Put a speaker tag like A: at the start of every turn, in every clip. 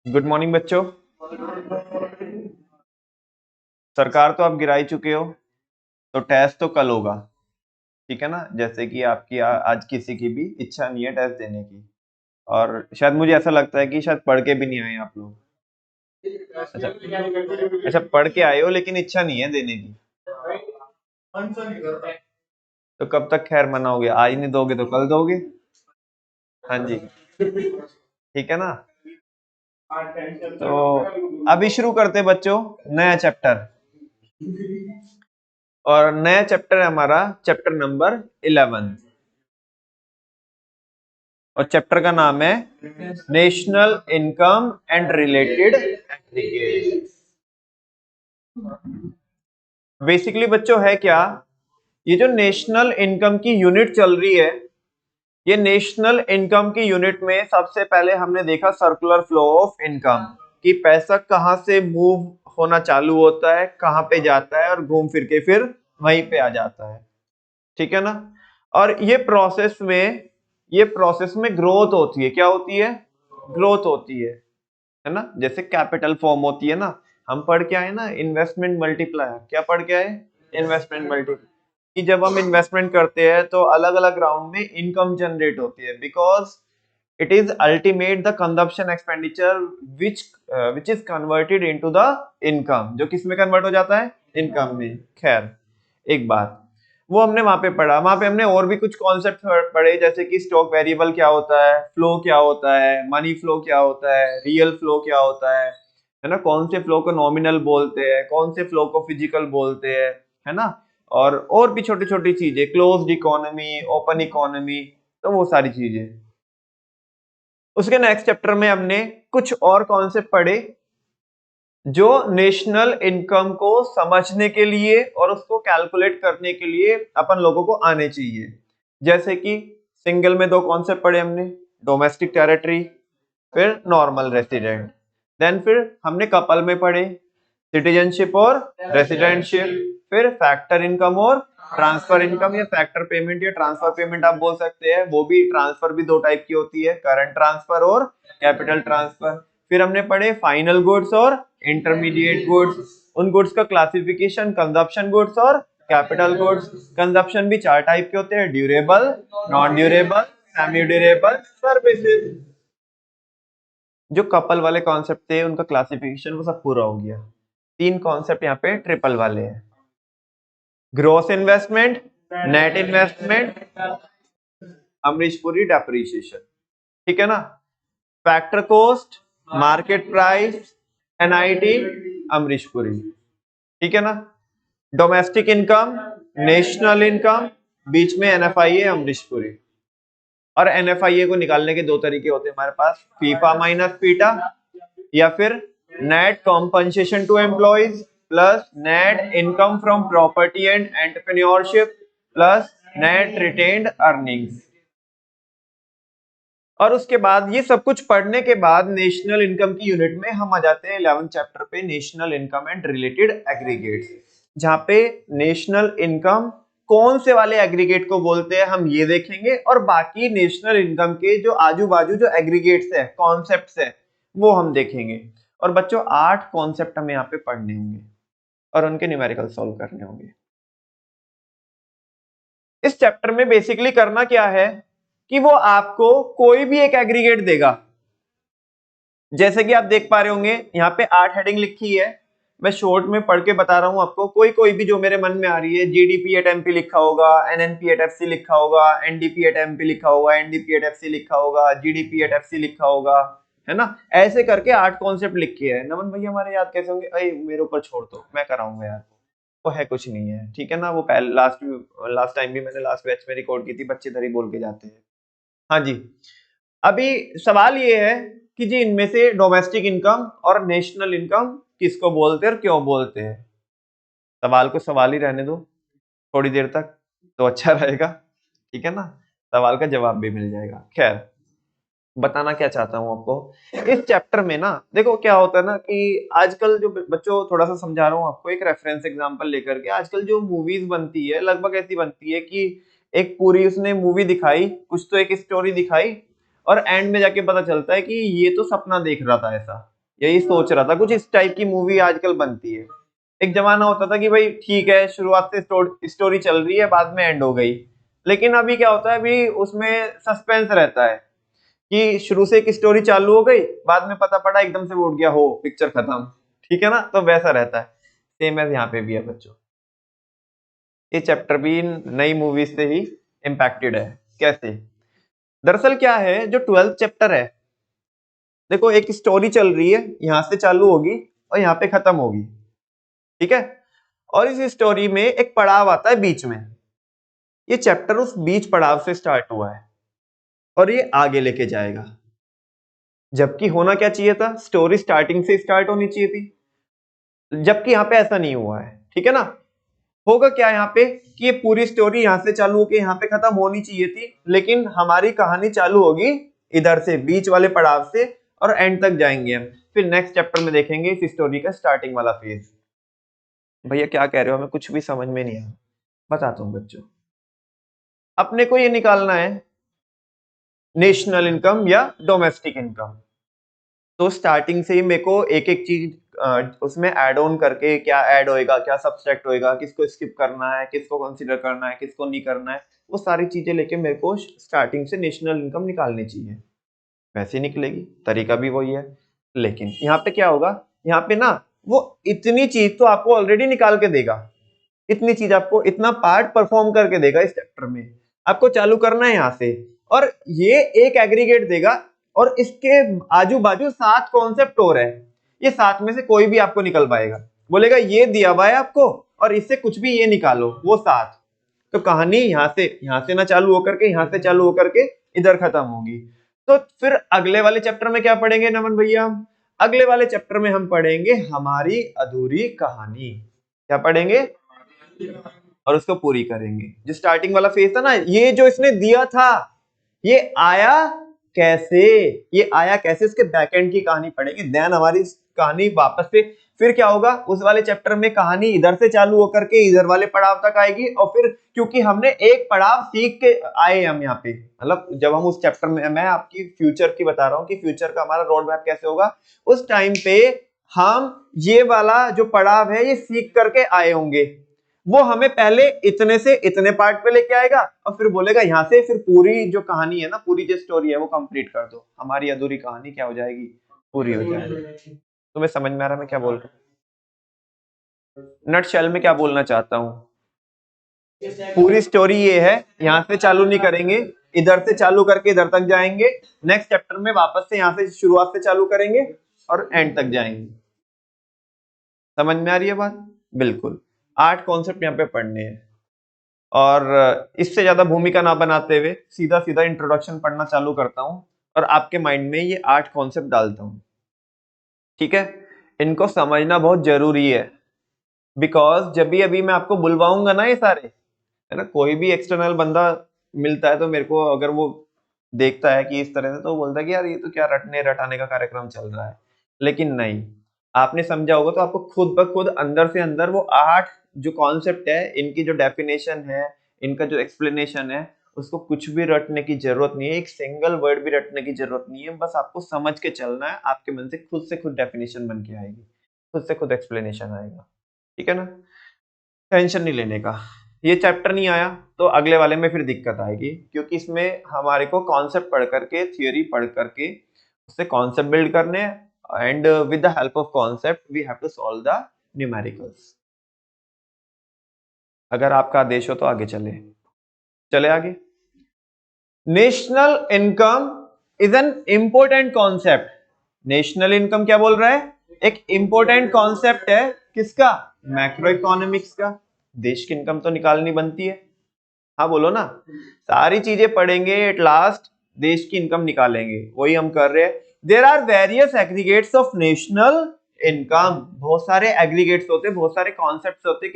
A: Good morning बच्चों। सरकार तो आप गिरा ही चुके हो, तो टेस्ट तो कल होगा, ठीक है ना। जैसे कि आपकी आज किसी की भी इच्छा नहीं है टेस्ट देने की, और शायद मुझे ऐसा लगता है कि शायद पढ़ के भी नहीं आए आप लोग। अच्छा, अच्छा पढ़ के आए हो लेकिन इच्छा नहीं है देने की, तो कब तक खैर मनाओगे? आज नहीं दोगे तो कल दोगे। हाँ जी, ठीक है ना। तो अभी शुरू करते बच्चों नया चैप्टर, और नया चैप्टर है हमारा चैप्टर नंबर 11, और चैप्टर का नाम है national income and related aggregates. Basically बच्चों है क्या, ये जो नेशनल इनकम की यूनिट चल रही है, ये नेशनल इनकम की यूनिट में सबसे पहले हमने देखा सर्कुलर फ्लो ऑफ इनकम, कि पैसा कहां से मूव होना चालू होता है, कहां पे जाता है, और घूम फिर के फिर वहीं पे आ जाता है, ठीक है ना। और ये प्रोसेस में ग्रोथ होती है। क्या होती है? ग्रोथ होती है ना। जैसे कैपिटल फॉर्म होती है ना, हम पढ़ के आए ना इन्वेस्टमेंट मल्टीप्लायर। क्या पढ़ के आए? इन्वेस्टमेंट मल्टीप्लायर, कि जब हम इन्वेस्टमेंट करते हैं तो अलग अलग राउंड में इनकम जनरेट होती है, because it is ultimate the consumption expenditure which is converted into the income, जो किस में कन्वर्ट हो जाता है? इनकम में। खैर एक बात, वो हमने वहां पे पढ़ा। वहां पे हमने और भी कुछ कॉन्सेप्ट पढ़े, जैसे कि स्टॉक वेरिएबल क्या होता है, फ्लो क्या होता है, मनी फ्लो क्या होता है, रियल फ्लो क्या होता है ना। कौन से फ्लो को नॉमिनल बोलते हैं, कौन से फ्लो को फिजिकल बोलते हैं, है ना। और भी छोटी छोटी चीजें, क्लोज्ड इकोनॉमी, ओपन इकोनॉमी, तो वो सारी चीजें। उसके नेक्स्ट चैप्टर में हमने कुछ और कॉन्सेप्ट पढ़े जो नेशनल इनकम को समझने के लिए और उसको कैलकुलेट करने के लिए अपन लोगों को आने चाहिए। जैसे कि सिंगल में दो कॉन्सेप्ट पढ़े हमने, डोमेस्टिक टेरिटरी, फिर नॉर्मल रेसिडेंट। देन फिर हमने कपल में पढ़े सिटीजनशिप और रेसिडेंटशिप, फिर फैक्टर इनकम और ट्रांसफर इनकम, या फैक्टर पेमेंट या ट्रांसफर पेमेंट आप बोल सकते हैं। वो भी ट्रांसफर भी दो टाइप की होती है, करंट ट्रांसफर और कैपिटल ट्रांसफर। फिर हमने पढ़े फाइनल गुड्स और इंटरमीडिएट गुड्स, उन गुड्स का क्लासिफिकेशन, कंजप्शन गुड्स और कैपिटल गुड्स। कंजप्शन भी चार टाइप के होते हैं, durable, non durable, semi durable, services. जो कपल वाले कॉन्सेप्ट थे उनका क्लासिफिकेशन वो सब पूरा हो गया। तीन कॉन्सेप्ट यहाँ पे ट्रिपल वाले हैं, gross investment, net investment, Amrish Puri depreciation, ठीक है ना। Factor cost, market price, NIT, Amrish Puri, ठीक है ना। डोमेस्टिक इनकम, नेशनल इनकम, बीच में एनएफआईए, अमरीशपुरी। और एनएफआईए को निकालने के दो तरीके होते हैं हमारे पास, फीफा माइनस पीटा, या फिर net compensation to employees plus net income from property and entrepreneurship plus net retained earnings. और उसके बाद ये सब कुछ पढ़ने के बाद नेशनल इनकम की यूनिट में हम आ जाते हैं 11th चैप्टर पे, national income and related aggregates, जहां पे नेशनल इनकम कौन से वाले एग्रीगेट को बोलते हैं हम ये देखेंगे, और बाकी नेशनल इनकम के जो आजू बाजू जो एग्रीगेट्स है, कॉन्सेप्ट्स है, वो हम देखेंगे। और बच्चों 8 कॉन्सेप्ट हमें यहाँ पे पढ़ने होंगे और उनके न्यूमेरिकल सॉल्व करने होंगे। इस चैप्टर में बेसिकली करना क्या है कि वो आपको कोई भी एक एग्रीगेट देगा। जैसे कि आप देख पा रहे होंगे यहाँ पे 8 हेडिंग लिखी है, मैं शॉर्ट में पढ़ के बता रहा हूं आपको, कोई भी जो मेरे मन में आ रही है। जीडीपी एट एमपी लिखा होगा, एनएनपी एट एफसी लिखा होगा, एनडीपी एट एमपी लिखा होगा, एनडीपी एट एफसी लिखा होगा, जीडीपी एट एफसी लिखा होगा, है ना। ऐसे करके 8 कॉन्सेप्ट लिखे हैं। नमन भैया हमारे याद कैसे होंगे? अरे मेरे ऊपर छोड़ दो, मैं कराऊंगा यार, वो है कुछ नहीं है, ठीक है ना। वो पहले लास्ट टाइम भी मैंने लास्ट बैच में रिकॉर्ड की थी, बच्चे इधर ही बोल के जाते हैं। हाँ जी, अभी सवाल ये है कि जी इनमें से डोमेस्टिक इनकम और नेशनल इनकम किसको बोलते हैं और क्यों बोलते हैं। सवाल को सवाल ही रहने दो थोड़ी देर तक, तो अच्छा रहेगा, ठीक है ना। सवाल का जवाब भी मिल जाएगा। खैर, बताना क्या चाहता हूं आपको इस चैप्टर में ना, देखो क्या होता है ना कि आजकल जो बच्चों, थोड़ा सा समझा रहा हूं आपको एक रेफरेंस एग्जांपल लेकर के। आजकल जो मूवीज बनती है लगभग ऐसी बनती है कि एक पूरी उसने मूवी दिखाई, कुछ तो एक स्टोरी दिखाई, और एंड में जाके पता चलता है कि ये तो सपना देख रहा था, ऐसा यही सोच रहा था। कुछ इस टाइप की मूवी आजकल बनती है। एक जमाना होता था कि भाई ठीक है, शुरुआत से स्टोरी चल रही है, बाद में एंड हो गई। लेकिन अभी क्या होता है, अभी उसमें सस्पेंस रहता है कि शुरू से एक स्टोरी चालू हो गई, बाद में पता पड़ा एकदम से वो उठ गया, हो पिक्चर खत्म। ठीक है ना, तो वैसा रहता है। सेम एज यहाँ पे भी है बच्चों। ये चैप्टर भी नई मूवीज से ही इम्पैक्टेड है। कैसे? दरअसल क्या है, जो 12th चैप्टर है, देखो एक स्टोरी चल रही है, यहां से चालू होगी और यहाँ पे खत्म होगी। ठीक है, और इस स्टोरी में एक पड़ाव आता है बीच में। ये चैप्टर उस बीच पड़ाव से स्टार्ट हुआ है और ये आगे लेके जाएगा। जबकि होना क्या चाहिए था, स्टोरी स्टार्टिंग से स्टार्ट होनी चाहिए थी, जबकि यहाँ पे ऐसा नहीं हुआ है। ठीक है ना, होगा क्या यहाँ पे कि ये पूरी स्टोरी यहाँ से चालू होकर यहाँ पे खत्म होनी चाहिए थी, लेकिन हमारी कहानी चालू होगी इधर से, बीच वाले पड़ाव से, और एंड तक जाएंगे हम। फिर नेक्स्ट चैप्टर में देखेंगे इस स्टोरी का स्टार्टिंग वाला फेज। भैया क्या कह रहे हो, हमें कुछ भी समझ में नहीं आया। बताता हूँ बच्चों, अपने को ये निकालना है नेशनल इनकम या डोमेस्टिक इनकम। तो स्टार्टिंग से ही मेरे को एक एक चीज उसमें ऐड ऑन करके, क्या ऐड होएगा, क्या सब्सट्रैक्ट होएगा, किसको स्किप करना है, किसको कंसीडर करना है, किसको नहीं करना है, वो सारी चीजें लेके मेरे को स्टार्टिंग से नेशनल इनकम निकालनी चाहिए। वैसे निकलेगी, तरीका भी वही है। लेकिन यहाँ पे क्या होगा, यहाँ पे ना वो इतनी चीज तो आपको ऑलरेडी निकाल के देगा, इतनी चीज आपको, इतना पार्ट परफॉर्म करके देगा इस चैप्टर में। आपको चालू करना है यहाँ से, और ये एक एग्रीगेट देगा, और इसके आजू बाजू 7 कॉन्सेप्ट और है। ये 7 में से कोई भी आपको निकल पाएगा, बोलेगा ये दिया हुआ है आपको और इससे कुछ भी ये निकालो, वो 7। तो कहानी यहाँ से ना चालू होकर के, यहाँ से चालू होकर के इधर खत्म होगी। तो फिर अगले वाले चैप्टर में क्या पढ़ेंगे नमन भैया? अगले वाले चैप्टर में हम पढ़ेंगे हमारी अधूरी कहानी। क्या पढ़ेंगे? और उसको पूरी करेंगे। जो स्टार्टिंग वाला फेज था ना, ये जो इसने दिया था, ये आया कैसे, ये आया कैसे, इसके बैकएंड की कहानी पढ़ेंगे। देन हमारी कहानी वापस से फिर क्या होगा, उस वाले चैप्टर में कहानी इधर से चालू होकर के इधर वाले पड़ाव तक आएगी। और फिर क्योंकि हमने एक पड़ाव सीख के आए हम यहाँ पे, मतलब जब हम उस चैप्टर में, मैं आपकी फ्यूचर की बता रहा हूँ कि फ्यूचर का हमारा रोड मैप कैसे होगा, उस टाइम पे हम ये वाला जो पड़ाव है ये सीख करके आए होंगे। वो हमें पहले इतने से इतने पार्ट पे लेके आएगा और फिर बोलेगा यहाँ से फिर पूरी जो कहानी है ना, पूरी जो स्टोरी है वो कंप्लीट कर दो। हमारी अधूरी कहानी क्या हो जाएगी, पूरी हो जाएगी। तुम्हें समझ में आ रहा है मैं क्या बोल रहा हूँ? नटशेल में क्या बोलना चाहता हूँ, पूरी स्टोरी ये है, यहाँ से चालू नहीं करेंगे, इधर से चालू करके इधर तक जाएंगे, नेक्स्ट चैप्टर में वापस से यहाँ से शुरुआत से चालू करेंगे और एंड तक जाएंगे। समझ में आ रही है बात? बिल्कुल। 8 कॉन्सेप्ट यहाँ पे पढ़ने हैं, और इससे ज्यादा भूमिका ना बनाते हुए सीधा सीधा इंट्रोडक्शन पढ़ना चालू करता हूँ और आपके माइंड में ये 8 कॉन्सेप्ट डालता हूँ। ठीक है, इनको समझना बहुत जरूरी है, बिकॉज जब भी अभी मैं आपको बुलवाऊंगा ना, ये सारे है ना, कोई भी एक्सटर्नल बंदा मिलता है तो मेरे को अगर वो देखता है कि इस तरह से, तो बोलता है कि यार ये तो क्या रटने रटाने का कार्यक्रम चल रहा है। लेकिन नहीं, आपने समझा होगा तो आपको खुद ब खुद अंदर से अंदर वो 8 जो कॉन्सेप्ट है, इनकी जो डेफिनेशन है, इनका जो एक्सप्लेनेशन है, उसको कुछ भी रटने की जरूरत नहीं है, एक सिंगल वर्ड भी रटने की जरूरत नहीं है। बस आपको समझ के चलना है, आपके मन से खुद डेफिनेशन बन के आएगी, खुद से खुद एक्सप्लेनेशन आएगा। ठीक है ना, टेंशन नहीं लेने का। ये चैप्टर नहीं आया तो अगले वाले में फिर दिक्कत आएगी, क्योंकि इसमें हमारे को कॉन्सेप्ट पढ़ करके, थियोरी पढ़ करके उससे कॉन्सेप्ट बिल्ड करने हैं, and with the help of concept we have to solve the numericals। अगर आपका आदेश हो तो आगे चले आगे। National income is an important concept. National income क्या बोल रहा है, एक इंपॉर्टेंट कॉन्सेप्ट है, किसका? मैक्रो इकोनॉमिक्स का। देश की इनकम तो निकालनी बनती है, हाँ बोलो ना, सारी चीजें पढ़ेंगे, एट लास्ट देश की इनकम निकालेंगे, वही हम कर रहे हैं। There are various aggregates of national income. बहुत सारे एग्रीगेट्स होते हैं, बहुत सारे कॉन्सेप्ट्स होते हैं,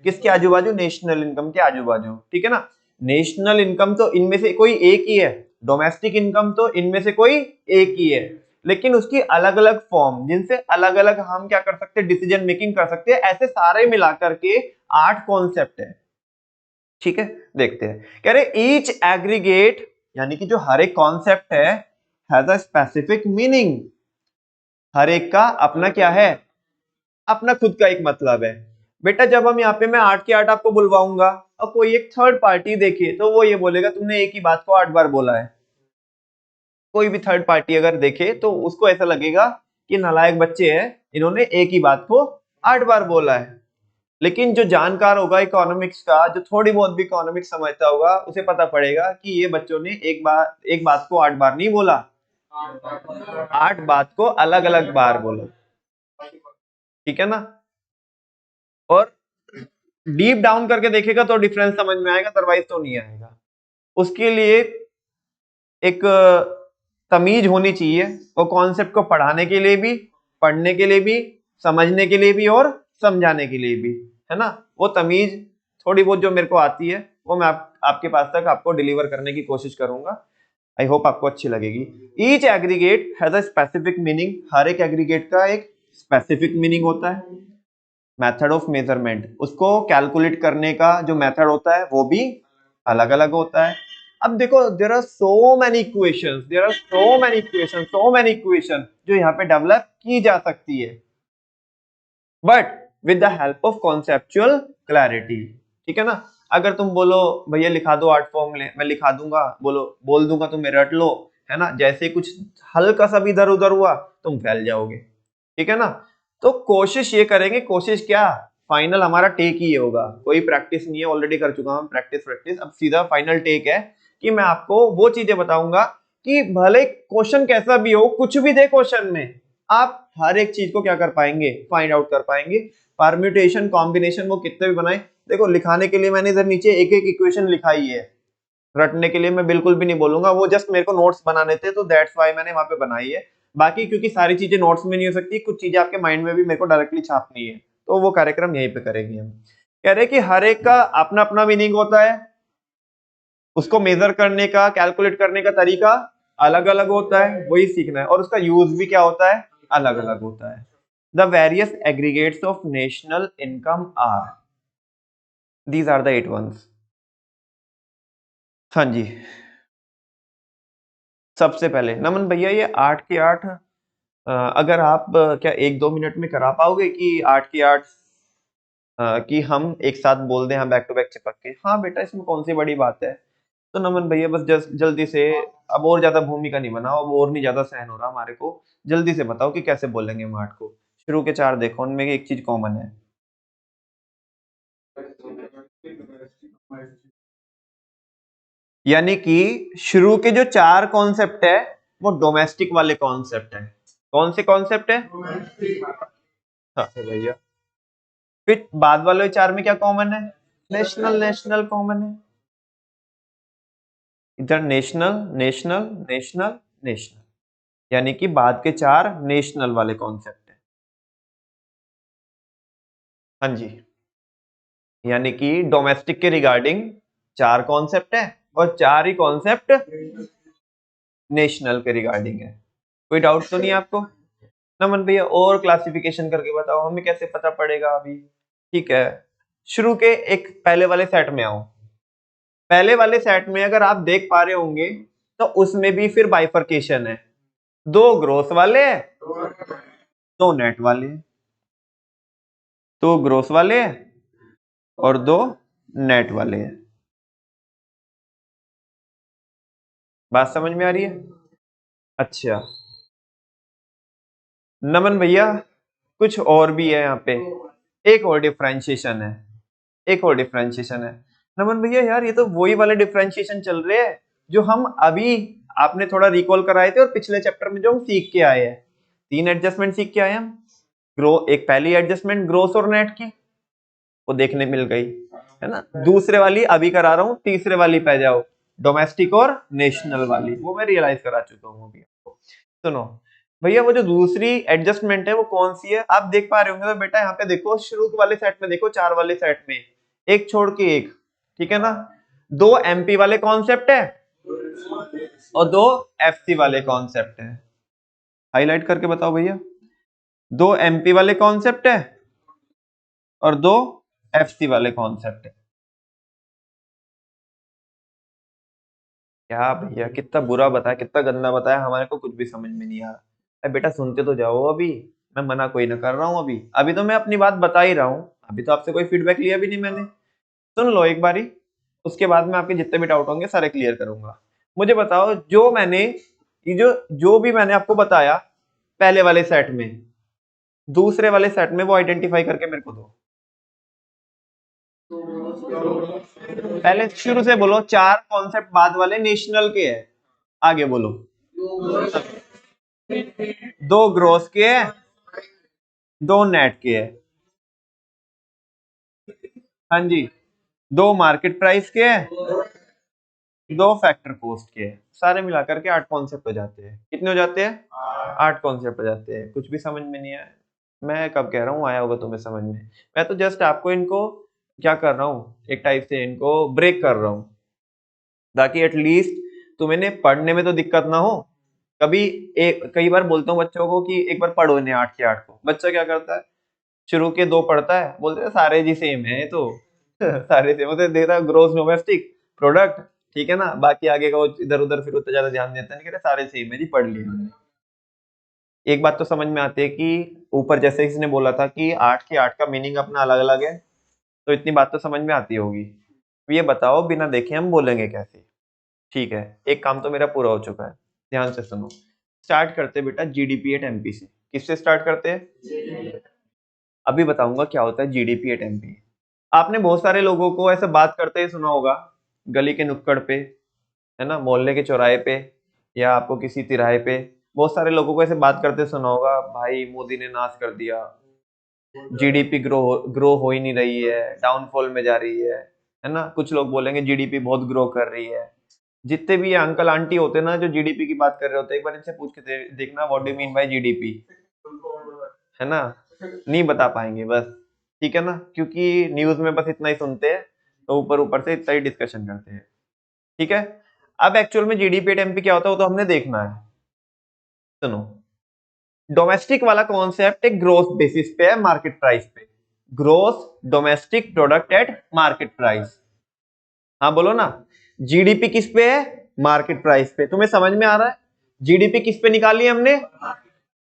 A: किसके आजू बाजू, नेशनल इनकम के आजू बाजू। ठीक है ना, नेशनल इनकम तो इनमें से कोई एक ही है, डोमेस्टिक इनकम तो इनमें से कोई एक ही है, लेकिन उसकी अलग अलग फॉर्म, जिनसे अलग अलग हम क्या कर सकते हैं, डिसीजन मेकिंग कर सकते हैं। ऐसे सारे मिलाकर के 8 कॉन्सेप्ट है। ठीक है, देखते हैं। कह रहे ईच एग्रीगेट यानी कि जो हर एक कॉन्सेप्ट है हैज अ स्पेसिफिक मीनिंग। हर एक का अपना क्या है, अपना खुद का एक मतलब है। बेटा जब हम यहाँ पे मैं 8 की 8 आपको बुलवाऊंगा और कोई एक थर्ड पार्टी देखे तो वो ये बोलेगा तुमने एक ही बात को 8 बार बोला है। कोई भी थर्ड पार्टी अगर देखे तो उसको ऐसा लगेगा कि नालायक बच्चे हैं, इन्होंने एक ही बात को 8 बार बोला है। लेकिन जो जानकार होगा इकोनॉमिक्स का, जो थोड़ी बहुत भी इकोनॉमिक्स समझता होगा, उसे पता पड़ेगा कि ये बच्चों ने एक बात को 8 बार नहीं बोला, 8 बात को अलग अलग बार बोला। ठीक है ना। और डीप डाउन करके देखेगा तो डिफरेंस समझ में आएगा, अदरवाइज तो नहीं आएगा। उसके लिए एक तमीज होनी चाहिए, वो कॉन्सेप्ट को पढ़ाने के लिए भी, पढ़ने के लिए भी, समझने के लिए भी और समझाने के लिए भी, है ना। वो तमीज थोड़ी बहुत जो मेरे को आती है वो मैं आपके पास तक आपको डिलीवर करने की कोशिश करूंगा। आई होप आपको अच्छी लगेगी। Each aggregate has a specific meaning, हर एक एग्रीगेट का एक स्पेसिफिक मीनिंग होता है। मेथड ऑफ मेजरमेंट, उसको कैलकुलेट करने का जो मेथड होता है वो भी अलग अलग होता है। अब देखो there are so many equations, there are so many equation, so many equation जो यहाँ पे डेवलप की जा सकती है, but with the help of conceptual clarity. ठीक है ना। अगर तुम बोलो भैया लिखा दो 8 फॉर्मूले, मैं लिखा दूंगा, बोल दूंगा तुम रट लो, है ना, जैसे कुछ हल्का सा भी इधर उधर हुआ तुम फैल जाओगे। ठीक है ना। तो कोशिश ये करेंगे, कोशिश क्या, फाइनल हमारा टेक ही होगा, कोई प्रैक्टिस नहीं है, ऑलरेडी कर चुका हूं प्रैक्टिस। अब सीधा फाइनल टेक है कि मैं आपको वो चीजें बताऊंगा कि भले क्वेश्चन कैसा भी हो, कुछ भी दे क्वेश्चन में, आप हर एक चीज को क्या कर पाएंगे, फाइंड आउट कर पाएंगे। परम्यूटेशन कॉम्बिनेशन वो कितने भी बनाए, देखो लिखाने के लिए मैंने इधर नीचे एक एक इक्वेशन लिखाई है, रटने के लिए मैं बिल्कुल भी नहीं बोलूंगा, वो जस्ट मेरे को नोट्स बनाने थे तो दैट्स व्हाई मैंने वहां पे बनाई है। बाकी क्योंकि सारी चीजें नोट्स में नहीं हो सकती, कुछ चीजें आपके माइंड में भी मेरे को डायरेक्टली छापनी है, तो वो कार्यक्रम यहीं पे करेंगे हम। कह रहे कि हर एक का अपना अपना मीनिंग होता है, उसको मेजर करने का, कैलकुलेट करने का तरीका अलग अलग होता है, वही सीखना है, और उसका यूज भी क्या होता है, अलग अलग होता है। The various aggregates of national income are, these are the 8 ones। हाँ जी। सबसे पहले नमन भैया ये 8 की 8 अगर आप क्या 1-2 मिनट में करा पाओगे कि 8 की 8 कि हम एक साथ बोल दें, हम बैक टू बैक चिपक के। हाँ बेटा इसमें कौन सी बड़ी बात है। तो नमन भैया बस जल्दी से, अब और ज्यादा भूमिका नहीं बनाओ, अब और नहीं ज्यादा सहन हो रहा हमारे को, जल्दी से बताओ कि कैसे बोलेंगे हम 8 को। शुरू के 4 देखो, उनमें एक चीज कॉमन है। यानी कि शुरू के जो 4 कॉन्सेप्ट है वो डोमेस्टिक वाले कॉन्सेप्ट है। कौन से कॉन्सेप्ट है? हाँ भैया। फिर बाद वाले 4 में क्या कॉमन है? नेशनल, नेशनल कॉमन है। इधर नेशनल नेशनल नेशनल नेशनल, यानी कि बाद के 4 नेशनल वाले कॉन्सेप्ट है। हाँ जी। यानी कि डोमेस्टिक के रिगार्डिंग 4 कॉन्सेप्ट है और 4 ही कॉन्सेप्ट नेशनल के रिगार्डिंग है। कोई डाउट तो नहीं आपको? नमन भैया और क्लासिफिकेशन करके बताओ, हमें कैसे पता पड़ेगा अभी। ठीक है, शुरू के एक पहले वाले सेट में आओ। पहले वाले सेट में अगर आप देख पा रहे होंगे तो उसमें भी फिर बाइफरकेशन है, 2 ग्रोस वाले हैं, 2 नेट वाले हैं। 2 ग्रोस वाले हैं और 2 नेट वाले हैं। बात समझ में आ रही है? अच्छा नमन भैया कुछ और भी है यहाँ पे, एक और डिफरेंशिएशन है, एक और डिफरेंशिएशन है। नमन भैया यार ये तो वही वाले डिफरेंशिएशन चल रहे हैं जो हम अभी, आपने थोड़ा रिकॉल कराए थे और पिछले चैप्टर में जो हम सीख के आए हैं। 3 एडजस्टमेंट सीख के आए हम। एक पहली एडजस्टमेंट ग्रोस और नेट की, वो देखने मिल गई, है ना। दूसरे वाली अभी करा रहा हूँ, तीसरे वाली पे जाओ, डोमेस्टिक और नेशनल वाली, वो मैं रियलाइज करा चुका हूँ अभी आपको। सुनो भैया वो जो दूसरी एडजस्टमेंट है वो कौन सी है, आप देख पा रहे होंगे। तो बेटा यहाँ पे देखो, शुरू वाले सेट में देखो, 4 वाले सेट में एक छोड़ के एक, ठीक है ना। 2 एमपी वाले कॉन्सेप्ट है और 2 एफसी वाले कॉन्सेप्ट है। हाईलाइट करके बताओ भैया। 2 एमपी वाले कॉन्सेप्ट है और 2 एफसी वाले कॉन्सेप्ट है। क्या भैया, कितना बुरा बताया, कितना गंदा बताया, हमारे को कुछ भी समझ में नहीं आ रहा। अरे बेटा सुनते तो जाओ, अभी मैं मना कोई ना कर रहा हूँ, अभी अभी तो मैं अपनी बात बता ही रहा हूँ, अभी तो आपसे कोई फीडबैक लिया भी नहीं मैंने। सुन लो एक बारी, उसके बाद में आपके जितने भी डाउट होंगे सारे क्लियर करूंगा। मुझे बताओ, जो मैंने ये जो भी मैंने आपको बताया पहले वाले सेट में, दूसरे वाले सेट में वो आइडेंटिफाई करके मेरे को दो। पहले शुरू से बोलो, चार कॉन्सेप्ट बाद वाले नेशनल के है, आगे बोलो। दो ग्रोस के है, दो नेट के है। हाँ जी, दो मार्केट प्राइस के है, दो फैक्टर कॉस्ट के है। सारे मिलाकर के 8 कॉन्सेप्ट हो जाते हैं। कितने हो जाते हैं? 8 कॉन्सेप्ट हो जाते हैं। कुछ भी समझ में नहीं आया? मैं कब कह रहा हूँ आया होगा तुम्हें समझ में? मैं तो जस्ट आपको इनको क्या कर रहा हूँ, एक टाइप से इनको ब्रेक कर रहा हूँ, ताकि एटलीस्ट तुम्हें पढ़ने में तो दिक्कत ना हो। कभी कई बार बोलता हूँ बच्चों को कि एक बार पढ़ो इन्हें 8 के 8 को। बच्चा क्या करता है, शुरू के 2 पढ़ता है, बोलते हैं सारे जी सेम है ये तो सारे सेम होते, देखता ग्रोस डोमेस्टिक प्रोडक्ट, ठीक है ना, बाकी आगे का वो इधर उधर फिर उतना ज्यादा ध्यान देता नहीं, कहते सारे सेम है जी, पढ़ लिया हमने। एक बात तो समझ में आती है कि ऊपर जैसे इसने बोला था कि 8 के 8 का मीनिंग अपना अलग अलग है, तो इतनी बात तो समझ में आती होगी। ये बताओ बिना देखे हम बोलेंगे कैसे? ठीक है, एक काम तो मेरा पूरा हो चुका है, ध्यान से सुनो। स्टार्ट करते बेटा जीडीपी एट एमपी से। किससे स्टार्ट करते हैं? अभी बताऊंगा क्या होता है जीडीपी एट एमपी। आपने बहुत सारे लोगों को ऐसे बात करते ही सुना होगा, गली के नुक्कड़ पे, है ना, मोहल्ले के चौराहे पे, या आपको किसी तिराहे पे बहुत सारे लोगों को ऐसे बात करते सुना होगा, भाई मोदी ने नाश कर दिया, जीडीपी ग्रो हो ही नहीं रही है, डाउनफॉल में जा रही है ना। कुछ लोग बोलेंगे जीडीपी बहुत ग्रो कर रही है। जितने भी अंकल आंटी होते हैं ना जो जीडीपी की बात कर रहे होते हैं, एक बार इनसे पूछ के देखना what do mean by GDP, है ना, नहीं बता पाएंगे बस। ठीक है ना, क्योंकि न्यूज में बस इतना ही सुनते हैं, तो ऊपर ऊपर से इतना ही डिस्कशन करते हैं। ठीक है, अब एक्चुअल में जीडीपी एट एमपी क्या होता है वो तो हमने देखना है। सुनो, डोमेस्टिक वाला कॉन्सेप्ट एक ग्रोथ बेसिस पे है, मार्केट प्राइस पे। Growth domestic product at market price. हाँ बोलो ना, जीडीपी किस पे है? मार्केट प्राइस पे। तुम्हें समझ में आ रहा है? जीडीपी किस पे निकाली हमने?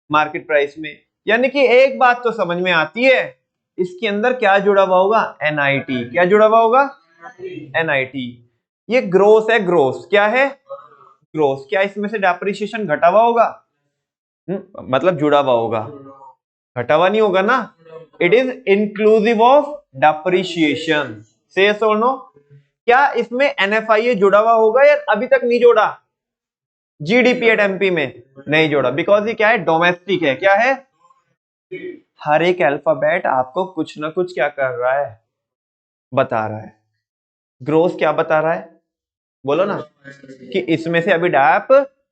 A: मार्केट प्राइस में। यानी कि एक बात तो समझ में आती है, इसके अंदर क्या जुड़ा हुआ होगा? एनआईटी। क्या जुड़ा हुआ होगा? एनआईटी। ये ग्रोस है, ग्रोस क्या है? ग्रोस। क्या इसमें से डेप्रिसिएशन घटा हुआ होगा? मतलब जुड़ा हुआ होगा, घटा हुआ नहीं होगा ना। It is inclusive of depreciation. से नो, क्या इसमें एनएफआईए जुड़ा हुआ होगा या अभी तक नहीं जोड़ा? जीडीपी एट एमपी में नहीं जोड़ा, बिकॉज ये क्या है? डोमेस्टिक है। क्या है? हर एक अल्फाबेट आपको कुछ ना कुछ क्या कर रहा है? बता रहा है। ग्रोथ क्या बता रहा है? बोलो ना, कि इसमें से अभी डैप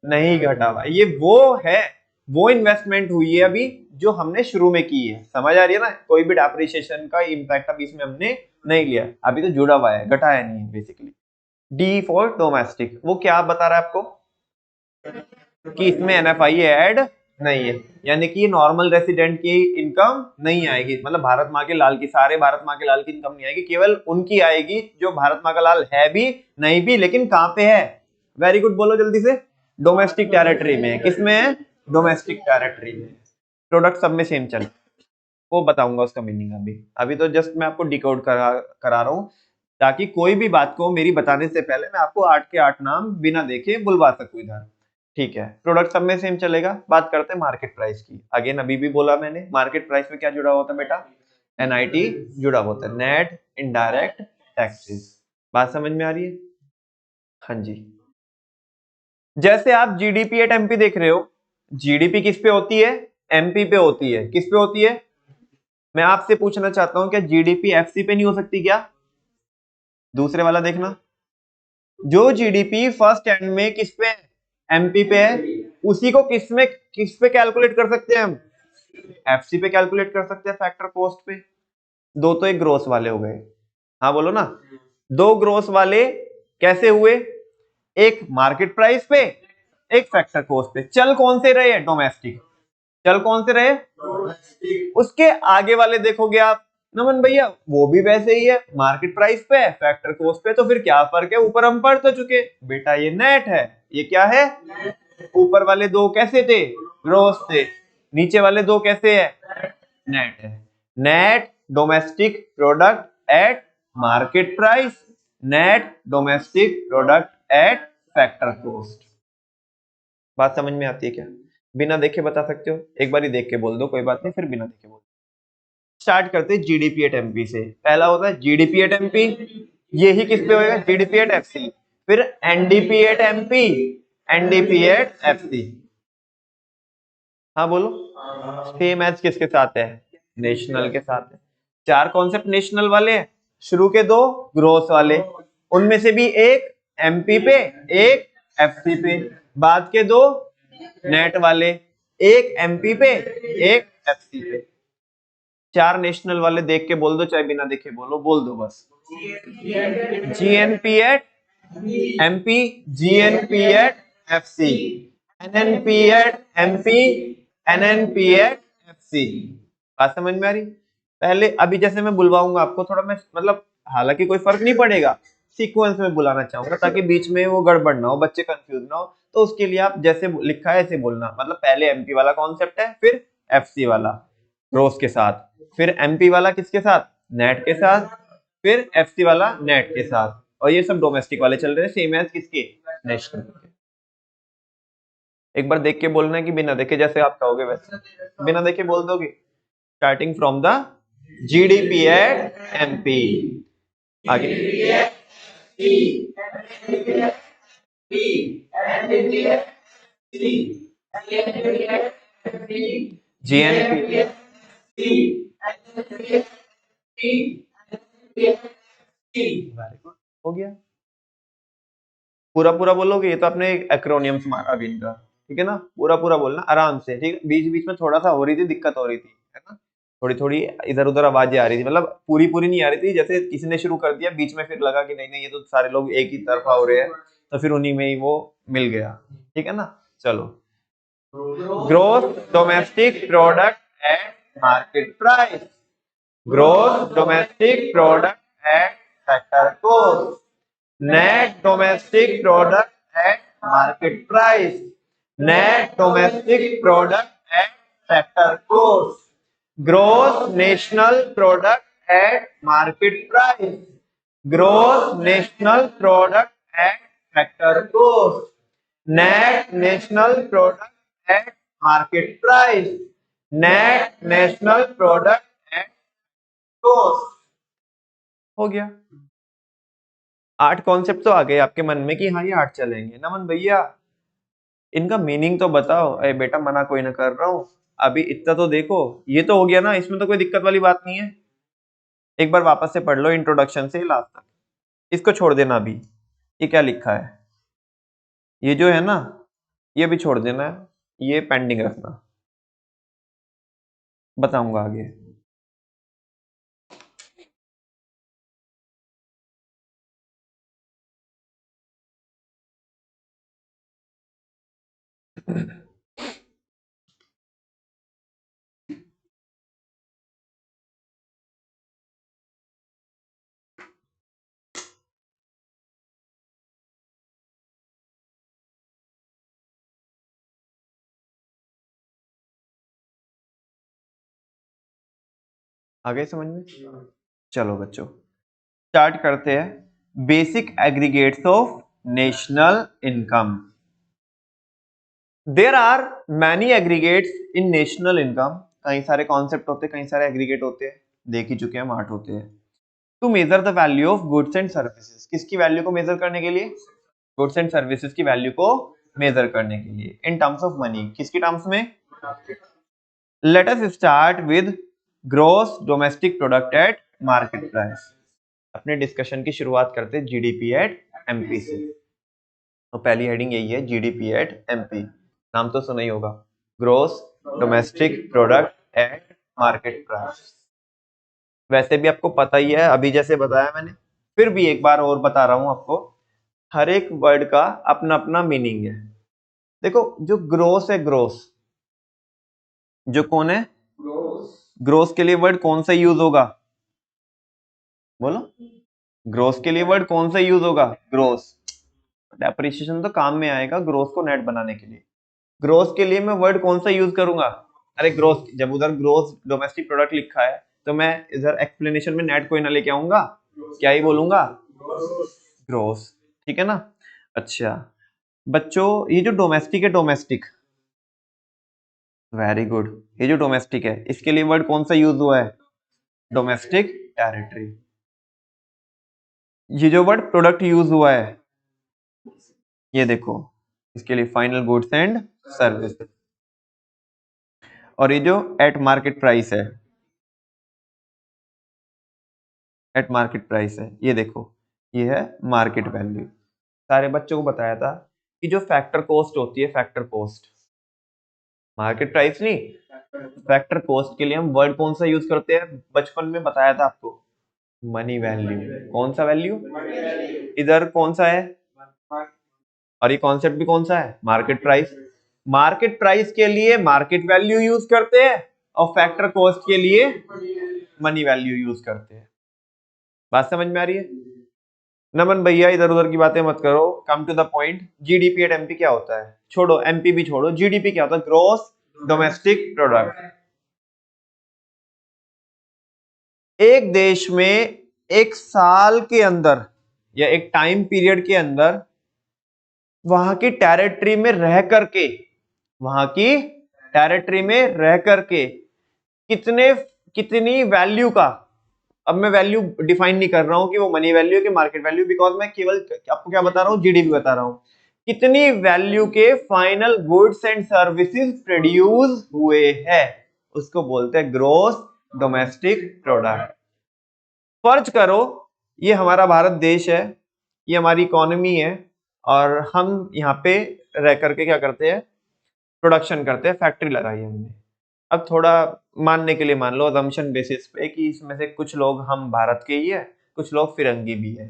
A: नहीं घटा हुआ। ये वो है, वो इन्वेस्टमेंट हुई है अभी जो हमने शुरू में की है। समझ आ रही है ना? कोई भी डेप्रिसिएशन का इम्पैक्ट अभी इसमें हमने नहीं लिया, अभी तो जुड़ा हुआ है, घटाया नहीं है बेसिकली। डी फॉर डोमेस्टिक, वो क्या बता रहा है आपको? कि इसमें एनएफआई ऐड नहीं है, यानी कि नॉर्मल रेसिडेंट की इनकम नहीं आएगी, मतलब भारत माँ के लाल की, सारे भारत माँ के लाल की इनकम नहीं आएगी, केवल उनकी आएगी जो भारत माँ का लाल है भी नहीं भी, लेकिन कहां पे है? वेरी गुड, बोलो जल्दी से। डोमेस्टिक टेरिटरी में है। किसमें है? डोमेस्टिक टेरिटरी में। प्रोडक्ट सब में सेम चले, वो बताऊंगा उसका मीनिंग। अभी अभी तो जस्ट मैं आपको डिकोड करा रहा हूँ, ताकि कोई भी बात को मेरी बताने से पहले मैं आपको 8 के 8 नाम बिना देखे बुलवा सकूं इधर। ठीक है, प्रोडक्ट सब में सेम चलेगा। बात करते हैं मार्केट प्राइस की। अगेन अभी भी बोला मैंने, मार्केट प्राइस में क्या जुड़ा होता है बेटा? एनआईटी जुड़ा होता है, नेट इनडायरेक्ट टैक्सेस। बात समझ में आ रही है? हाँ जी। जैसे आप जीडीपी एट एमपी देख रहे हो, जीडीपी किस पे होती है? एमपी पे होती है। किस पे होती है? मैं आपसे पूछना चाहता हूं, क्या जीडीपी एफसी पे नहीं हो सकती क्या? दूसरे वाला देखना, जो जीडीपी फर्स्ट एंड में किस पे? एमपी पे है, उसी को किस पे कैलकुलेट कर सकते हैं हम? एफसी पे कैलकुलेट कर सकते हैं, फैक्टर कॉस्ट पे। दो तो एक ग्रोस वाले हो गए। हाँ बोलो ना, दो ग्रोस वाले कैसे हुए? एक मार्केट प्राइस पे, एक फैक्टर कॉस्ट पे। चल कौन से रहे? डोमेस्टिक। चल कौन से रहे? उसके आगे वाले देखोगे आप, नमन भैया वो भी वैसे ही है, मार्केट प्राइस पे है, फैक्टर कॉस्ट पे, तो फिर क्या फर्क है? ऊपर हम पढ़ तो चुके बेटा, ये नेट है, ये क्या है? ऊपर वाले दो कैसे थे? ग्रॉस थे। नीचे वाले दो कैसे है? नेट है। Net domestic product at market price, net domestic product at factor cost. बात समझ में आती है क्या? बिना देखे बता सकते हो, एक बार ही देख के बोल दो, कोई बात नहीं, फिर बिना देखे बोल। स्टार्ट करते हैं जीडीपी एट एमपी से। पहला होता है जीडीपी एट एमपी, यही किस पे होएगा? GDP at FC. फिर NDP at MP, NDP at FC. हाँ बोलो। सेम एज किसके साथ है? नेशनल के साथ है। चार कॉन्सेप्ट नेशनल वाले हैं, शुरू के दो ग्रोथ वाले, उनमें से भी एक एमपी पे, एक एफसी पे, बाद के दो नेट वाले, एक एमपी पे, एक एफसी पे। चार नेशनल वाले देख के बोल दो, चाहे बिना देखे बोलो, बोल दो बस। GNP at MP, GNP at FC, NNP at MP, NNP at FC. बात समझ में आ रही? पहले अभी जैसे मैं बुलवाऊंगा आपको, थोड़ा मैं मतलब, हालांकि कोई फर्क नहीं पड़ेगा, सीक्वेंस में बुलाना चाहूंगा ताकि बीच में वो गड़बड़ ना हो, बच्चे कंफ्यूज ना हो। तो उसके लिए आप जैसे लिखा है ऐसे बोलना, मतलब पहले एमपी वाला कॉन्सेप्ट है, फिर एफसी वाला रोज के साथ, फिर एमपी वाला किसके साथ? नेट के साथ, फिर एफसी वाला नेट के साथ, और ये सब डोमेस्टिक वाले चल रहे हैं, सेम एज किसके? नेशनल के। एक बार देख के बोलना है कि बिना देखे, जैसे आप कहोगे वैसे बिना देखे बोल दोगे। Starting from the GDP at MP, आगे जीएनपी, हो गया। पूरा पूरा बोलोगे, ये तो आपने एक्रोनियम्स मारा अभी इनका, ठीक है ना? पूरा पूरा बोलना आराम से, ठीक है? बीच बीच में थोड़ा सा हो रही थी, दिक्कत हो रही थी, है ना? थोड़ी थोड़ी इधर उधर आवाजें आ रही थी, मतलब पूरी पूरी नहीं आ रही थी, जैसे किसी ने शुरू कर दिया बीच में, फिर लगा कि नहीं नहीं ये तो सारे लोग एक ही तरफा हो रहे हैं, तो फिर उन्हीं में ही वो मिल गया, ठीक है ना? चलो, growth domestic product at market price, growth domestic product at factor cost, net domestic product at market price, net domestic product at factor cost, gross national product at market price, gross national product at factor cost, net national product at market price, net national product at cost। हो गया। 8 concept तो आ गए आपके मन में कि हाँ ये 8 चलेंगे। नमन भैया इनका मीनिंग तो बताओ। अरे बेटा मना कोई ना कर रहा हूं, अभी इतना तो देखो, ये तो हो गया ना, इसमें तो कोई दिक्कत वाली बात नहीं है। एक बार वापस से पढ़ लो इंट्रोडक्शन से लास्ट तक, इसको छोड़ देना अभी। ये क्या लिखा है, ये जो है ना, ये भी छोड़ देना है, ये पेंडिंग रखना, बताऊंगा आगे। आगे समझ में? चलो बच्चों स्टार्ट करते हैं। Basic aggregates of national income. There are many aggregates in national income. कई सारे कॉन्सेप्ट होते हैं, कई सारे एग्रीगेट होते हैं, देख ही चुके हैं हम, 8 होते हैं। To measure the value of goods and services, किसकी वैल्यू को मेजर करने के लिए? गुड्स एंड सर्विसेज की वैल्यू को मेजर करने के लिए। इन टर्म्स ऑफ मनी, किसकी टर्म्स में? Let us start with gross domestic product at market price. अपने डिस्कशन की शुरुआत करते हैं जीडीपी एट एमपी से। तो पहली हेडिंग यही है, जीडीपी एट एमपी। नाम तो सुना ही होगा, gross domestic product at market price. वैसे भी आपको पता ही है, अभी जैसे बताया मैंने, फिर भी एक बार और बता रहा हूं आपको, हर एक वर्ड का अपना अपना मीनिंग है। देखो जो ग्रोस है, ग्रोस जो कौन है, ग्रोस के लिए वर्ड कौन सा यूज होगा? बोलो, ग्रोस के लिए वर्ड कौन सा यूज होगा? ग्रोस। डेप्रिसिएशन तो काम में आएगा ग्रोस को नेट बनाने के लिए। ग्रोस के लिए मैं वर्ड कौन सा यूज करूंगा? अरे ग्रोस, जब उधर ग्रोस डोमेस्टिक प्रोडक्ट लिखा है तो मैं इधर एक्सप्लेनेशन में नेट कोई ना लेके आऊंगा, क्या ही बोलूंगा? ग्रोस। ठीक है ना? अच्छा बच्चों, ये जो डोमेस्टिक है, डोमेस्टिक, वेरी गुड, ये जो डोमेस्टिक है इसके लिए वर्ड कौन सा यूज हुआ है? Domestic territory. ये जो वर्ड प्रोडक्ट यूज हुआ है, ये देखो, इसके लिए फाइनल गुड्स एंड सर्विसेज। और ये जो एट मार्केट प्राइस है, एट मार्केट प्राइस है, ये देखो, ये है मार्केट वैल्यू। सारे बच्चों को बताया था कि जो फैक्टर कॉस्ट होती है, फैक्टर कॉस्ट, मार्केट प्राइस नहीं, फैक्टर कॉस्ट के लिए हम वर्ड कौन सा यूज करते हैं? बचपन में बताया था आपको, मनी वैल्यू। कौन सा वैल्यू? इधर कौन सा है? और ये कॉन्सेप्ट भी कौन सा है? Market price. मार्केट प्राइस के लिए मार्केट वैल्यू यूज करते हैं और फैक्टर कॉस्ट के लिए मनी वैल्यू यूज करते हैं। बात समझ में आ रही है? नमन भैया इधर उधर की बातें मत करो, come to the point. GDP at MP क्या होता है? छोड़ो, एमपी भी छोड़ो, जीडीपी क्या होता है? Gross domestic product. एक देश में एक साल के अंदर या एक टाइम पीरियड के अंदर वहां की टेरिटरी में रह करके, वहां की टेरिटरी में रह करके कितने, कितनी वैल्यू का, अब मैं वैल्यू डिफाइन नहीं कर रहा हूं कि वो मनी वैल्यू कि मार्केट वैल्यू, बिकॉज मैं केवल आपको क्या बता रहा हूं? जीडीपी बता रहा हूं। कितनी वैल्यू के final goods and services produce हुए हैं, उसको बोलते हैं ग्रॉस डोमेस्टिक प्रोडक्ट। फर्ज करो ये हमारा भारत देश है, ये हमारी इकोनॉमी है, और हम यहाँ पे रह करके क्या करते हैं? प्रोडक्शन करते हैं, फैक्ट्री लगाई है हमने। अब थोड़ा मानने के लिए मान लो अजम्पशन बेसिस पे कि इसमें से कुछ लोग हम भारत के ही है, कुछ लोग फिरंगी भी है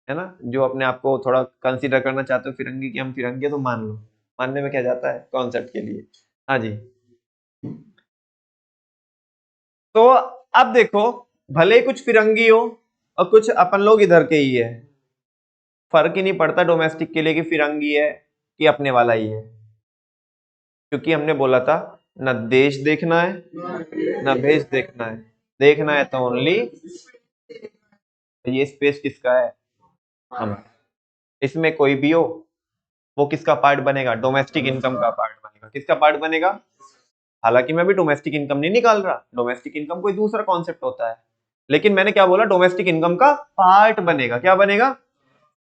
A: ना? जो अपने आप को थोड़ा कंसीडर करना चाहते हो फिरंगी की हम फिरंगी है, तो मान लो, मानने में क्या जाता है कॉन्सेप्ट के लिए। हाँ जी। तो अब देखो, भले ही कुछ फिरंगी हो और कुछ अपन लोग इधर के ही है, फर्क ही नहीं पड़ता डोमेस्टिक के लिए कि फिरंगी है कि अपने वाला ही है, क्योंकि हमने बोला था न देश देखना है न भेष देखना है, देखना है तो ओनली ये स्पेस किसका है? हम। इसमें कोई भी हो वो किसका पार्ट बनेगा? डोमेस्टिक इनकम का पार्ट बनेगा। किसका पार्ट बनेगा? हालांकि मैं भी डोमेस्टिक इनकम नहीं निकाल रहा, डोमेस्टिक इनकम कोई दूसरा कॉन्सेप्ट होता है, लेकिन मैंने क्या बोला? डोमेस्टिक इनकम का पार्ट बनेगा। क्या बनेगा?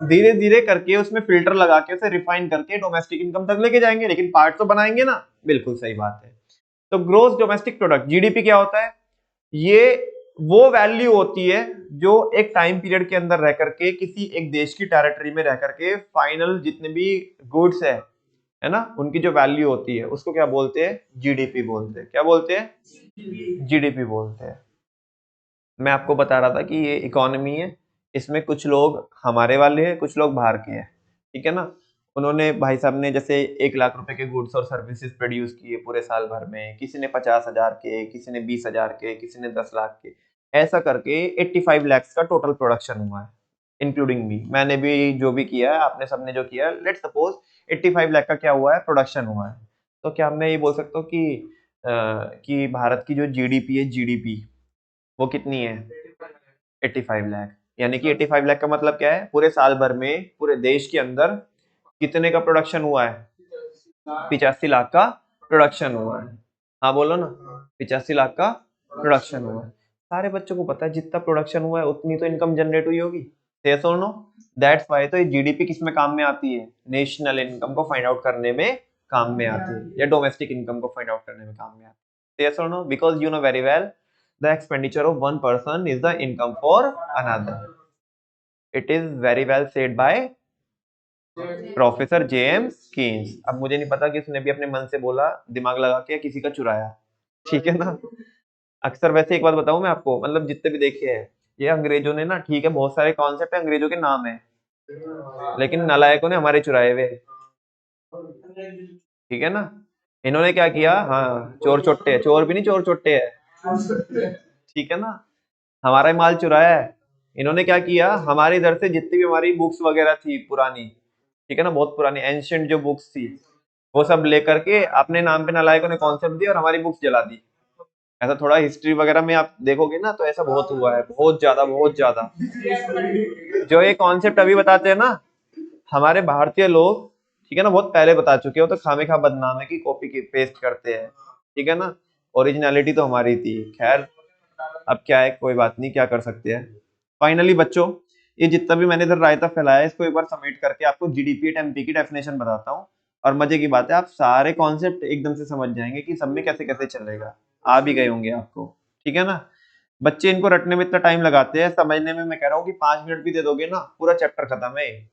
A: धीरे धीरे करके उसमें फिल्टर लगा के उसे रिफाइन करके डोमेस्टिक इनकम तक लेके जाएंगे, लेकिन पार्ट तो बनाएंगे ना। बिल्कुल सही बात है। तो ग्रोस डोमेस्टिक प्रोडक्ट, जीडीपी, क्या होता है? ये वो वैल्यू होती है जो एक टाइम पीरियड के अंदर रह करके किसी एक देश की टेरिटरी में रह करके फाइनल जितने भी गुड्स है ना, उनकी जो वैल्यू होती है उसको क्या बोलते हैं? जीडीपी बोलते हैं। क्या बोलते हैं? जीडीपी बोलते हैं। मैं आपको बता रहा था कि ये इकोनॉमी है, इसमें कुछ लोग हमारे वाले हैं, कुछ लोग बाहर के हैं, ठीक है ना? उन्होंने, भाई साहब ने जैसे 1 लाख रुपए के गुड्स और सर्विसेज प्रोड्यूस किए पूरे साल भर में, किसी ने 50,000 के, किसी ने 20,000 के, किसी ने 10 लाख के, ऐसा करके 85 लैक्स का टोटल प्रोडक्शन हुआ है, इंक्लूडिंग मी। मैंने भी जो भी किया है, आपने सबने जो किया है, लेट सपोज 85 लाख का क्या हुआ है? प्रोडक्शन हुआ है। तो क्या मैं ये बोल सकता हूँ कि भारत की जो जीडीपी है, जीडीपी वो कितनी है? 85 लाख। यानी कि 85 लाख का मतलब क्या है? पूरे साल भर में पूरे देश के अंदर कितने का प्रोडक्शन हुआ है? 85 लाख का प्रोडक्शन हुआ है। हाँ बोलो ना, 85 लाख का प्रोडक्शन हुआ है। सारे बच्चों को पता है जितना प्रोडक्शन हुआ है उतनी तो इनकम जनरेट हुई होगी। यस और नो? दैट्स व्हाई तो ये जीडीपी किस में काम में आती है? नेशनल इनकम को फाइंड आउट करने में काम में आती है, या डोमेस्टिक इनकम को फाइंड आउट करने में काम में आती है। यस और no? Because you know very well the expenditure of one person is the income for another. It is very well said by professor James Keynes. अब मुझे नहीं पता कि उसने भी अपने मन से बोला, दिमाग लगा के, किसी का चुराया, ठीक है ना? अक्सर वैसे एक बात बताऊं मैं आपको, मतलब जितने भी देखे हैं, ये अंग्रेजों ने ना, ठीक है बहुत सारे कॉन्सेप्ट है अंग्रेजों के नाम है, लेकिन नालायकों ने हमारे चुराए हुए, ठीक है ना? इन्होंने क्या किया? हाँ, चोर चोट्टे, चोर भी नहीं, चोर चोट्टे है, ठीक है ना? हमारा ही माल चुराया है, इन्होंने क्या किया, हमारे इधर से जितनी भी हमारी बुक्स वगैरह थी पुरानी, ठीक है ना, बहुत पुरानी एंशिएंट जो बुक्स थी, वो सब लेकर के अपने नाम पे नालायकों ने कॉन्सेप्ट दिया और हमारी बुक्स जला दी। ऐसा थोड़ा हिस्ट्री वगैरह में आप देखोगे ना, तो ऐसा बहुत हुआ है, बहुत ज्यादा बहुत ज्यादा। जो ये कॉन्सेप्ट अभी बताते हैं ना हमारे भारतीय लोग, ठीक है ना, बहुत पहले बता चुके हो, तो खामे खा बदनाम है कि कॉपी की पेस्ट करते हैं, ठीक है ना। ओरिजिनलिटी तो हमारी थी, खैर अब क्या है, कोई बात नहीं, क्या कर सकते हैं। फाइनली बच्चों, ये जितना भी मैंने इधर रायता फैलाया है, इसको एक बार समेट करके आपको जीडीपी एट एमपी की डेफिनेशन बताता हूँ। और मजे की बात है, आप सारे कॉन्सेप्ट एकदम से समझ जाएंगे कि सब में कैसे कैसे चलेगा, आ भी गए होंगे आपको, ठीक है ना। बच्चे इनको रटने में इतना टाइम लगाते हैं, समझने में मैं कह रहा हूँ कि 5 मिनट भी दे दोगे ना, पूरा चैप्टर खत्म है।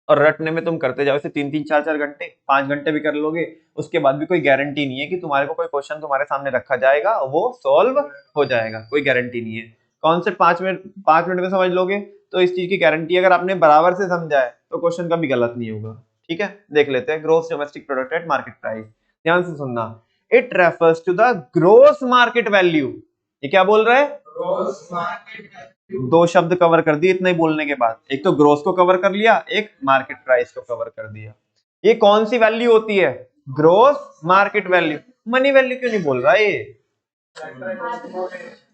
A: और रटने में तुम करते जाओ इसे 3-3 4-4 घंटे, 5 घंटे भी कर लोगे, उसके बाद भी कोई गारंटी नहीं है कि तुम्हारे को कोई क्वेश्चन तुम्हारे सामने रखा जाएगा वो सॉल्व हो जाएगा, कोई गारंटी नहीं है। कॉन्सेप्ट 5 मिनट में समझ लोगे तो इस चीज की गारंटी, अगर आपने बराबर से समझा है तो क्वेश्चन कभी गलत नहीं होगा, ठीक है। देख लेते हैं, gross domestic product at market price, ध्यान से सुनना। It refers to the gross market value. ये क्या बोल रहा है, ग्रोस मार्केट। दो शब्द कवर कर दिए इतना ही बोलने के बाद, एक तो ग्रोस को कवर कर लिया, एक मार्केट प्राइस को कवर कर दिया। ये कौन सी वैल्यू होती है, gross market value. Money value क्यों नहीं बोल रहा है ये,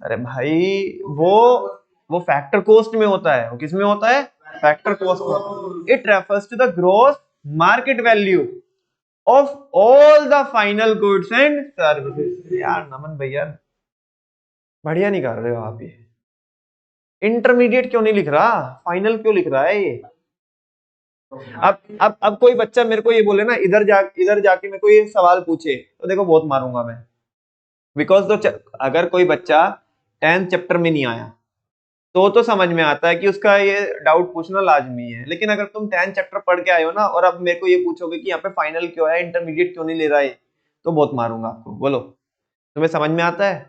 A: अरे भाई वो फैक्टर कॉस्ट में होता है, वो किस में होता है, फैक्टर कॉस्ट में। It refers to the gross market value of all the final goods and services. यार नमन भैया बढ़िया नहीं कर रहे हो आप, ये इंटरमीडिएट क्यों नहीं लिख रहा, फाइनल क्यों लिख रहा है ये। अब कोई बच्चा मेरे को ये बोले ना, इधर जाके मेरे को ये सवाल पूछे, तो देखो बहुत मारूंगा मैं। बिकॉज अगर कोई बच्चा 10th चैप्टर में नहीं आया तो समझ में आता है कि उसका ये डाउट पूछना लाजमी है, लेकिन अगर तुम 10th चैप्टर पढ़ के आए हो ना, और अब मेरे को ये पूछोगे कि यहाँ पे फाइनल क्यों है, इंटरमीडिएट क्यों नहीं ले रहा है, तो बहुत मारूंगा आपको। बोलो तुम्हें समझ में आता है,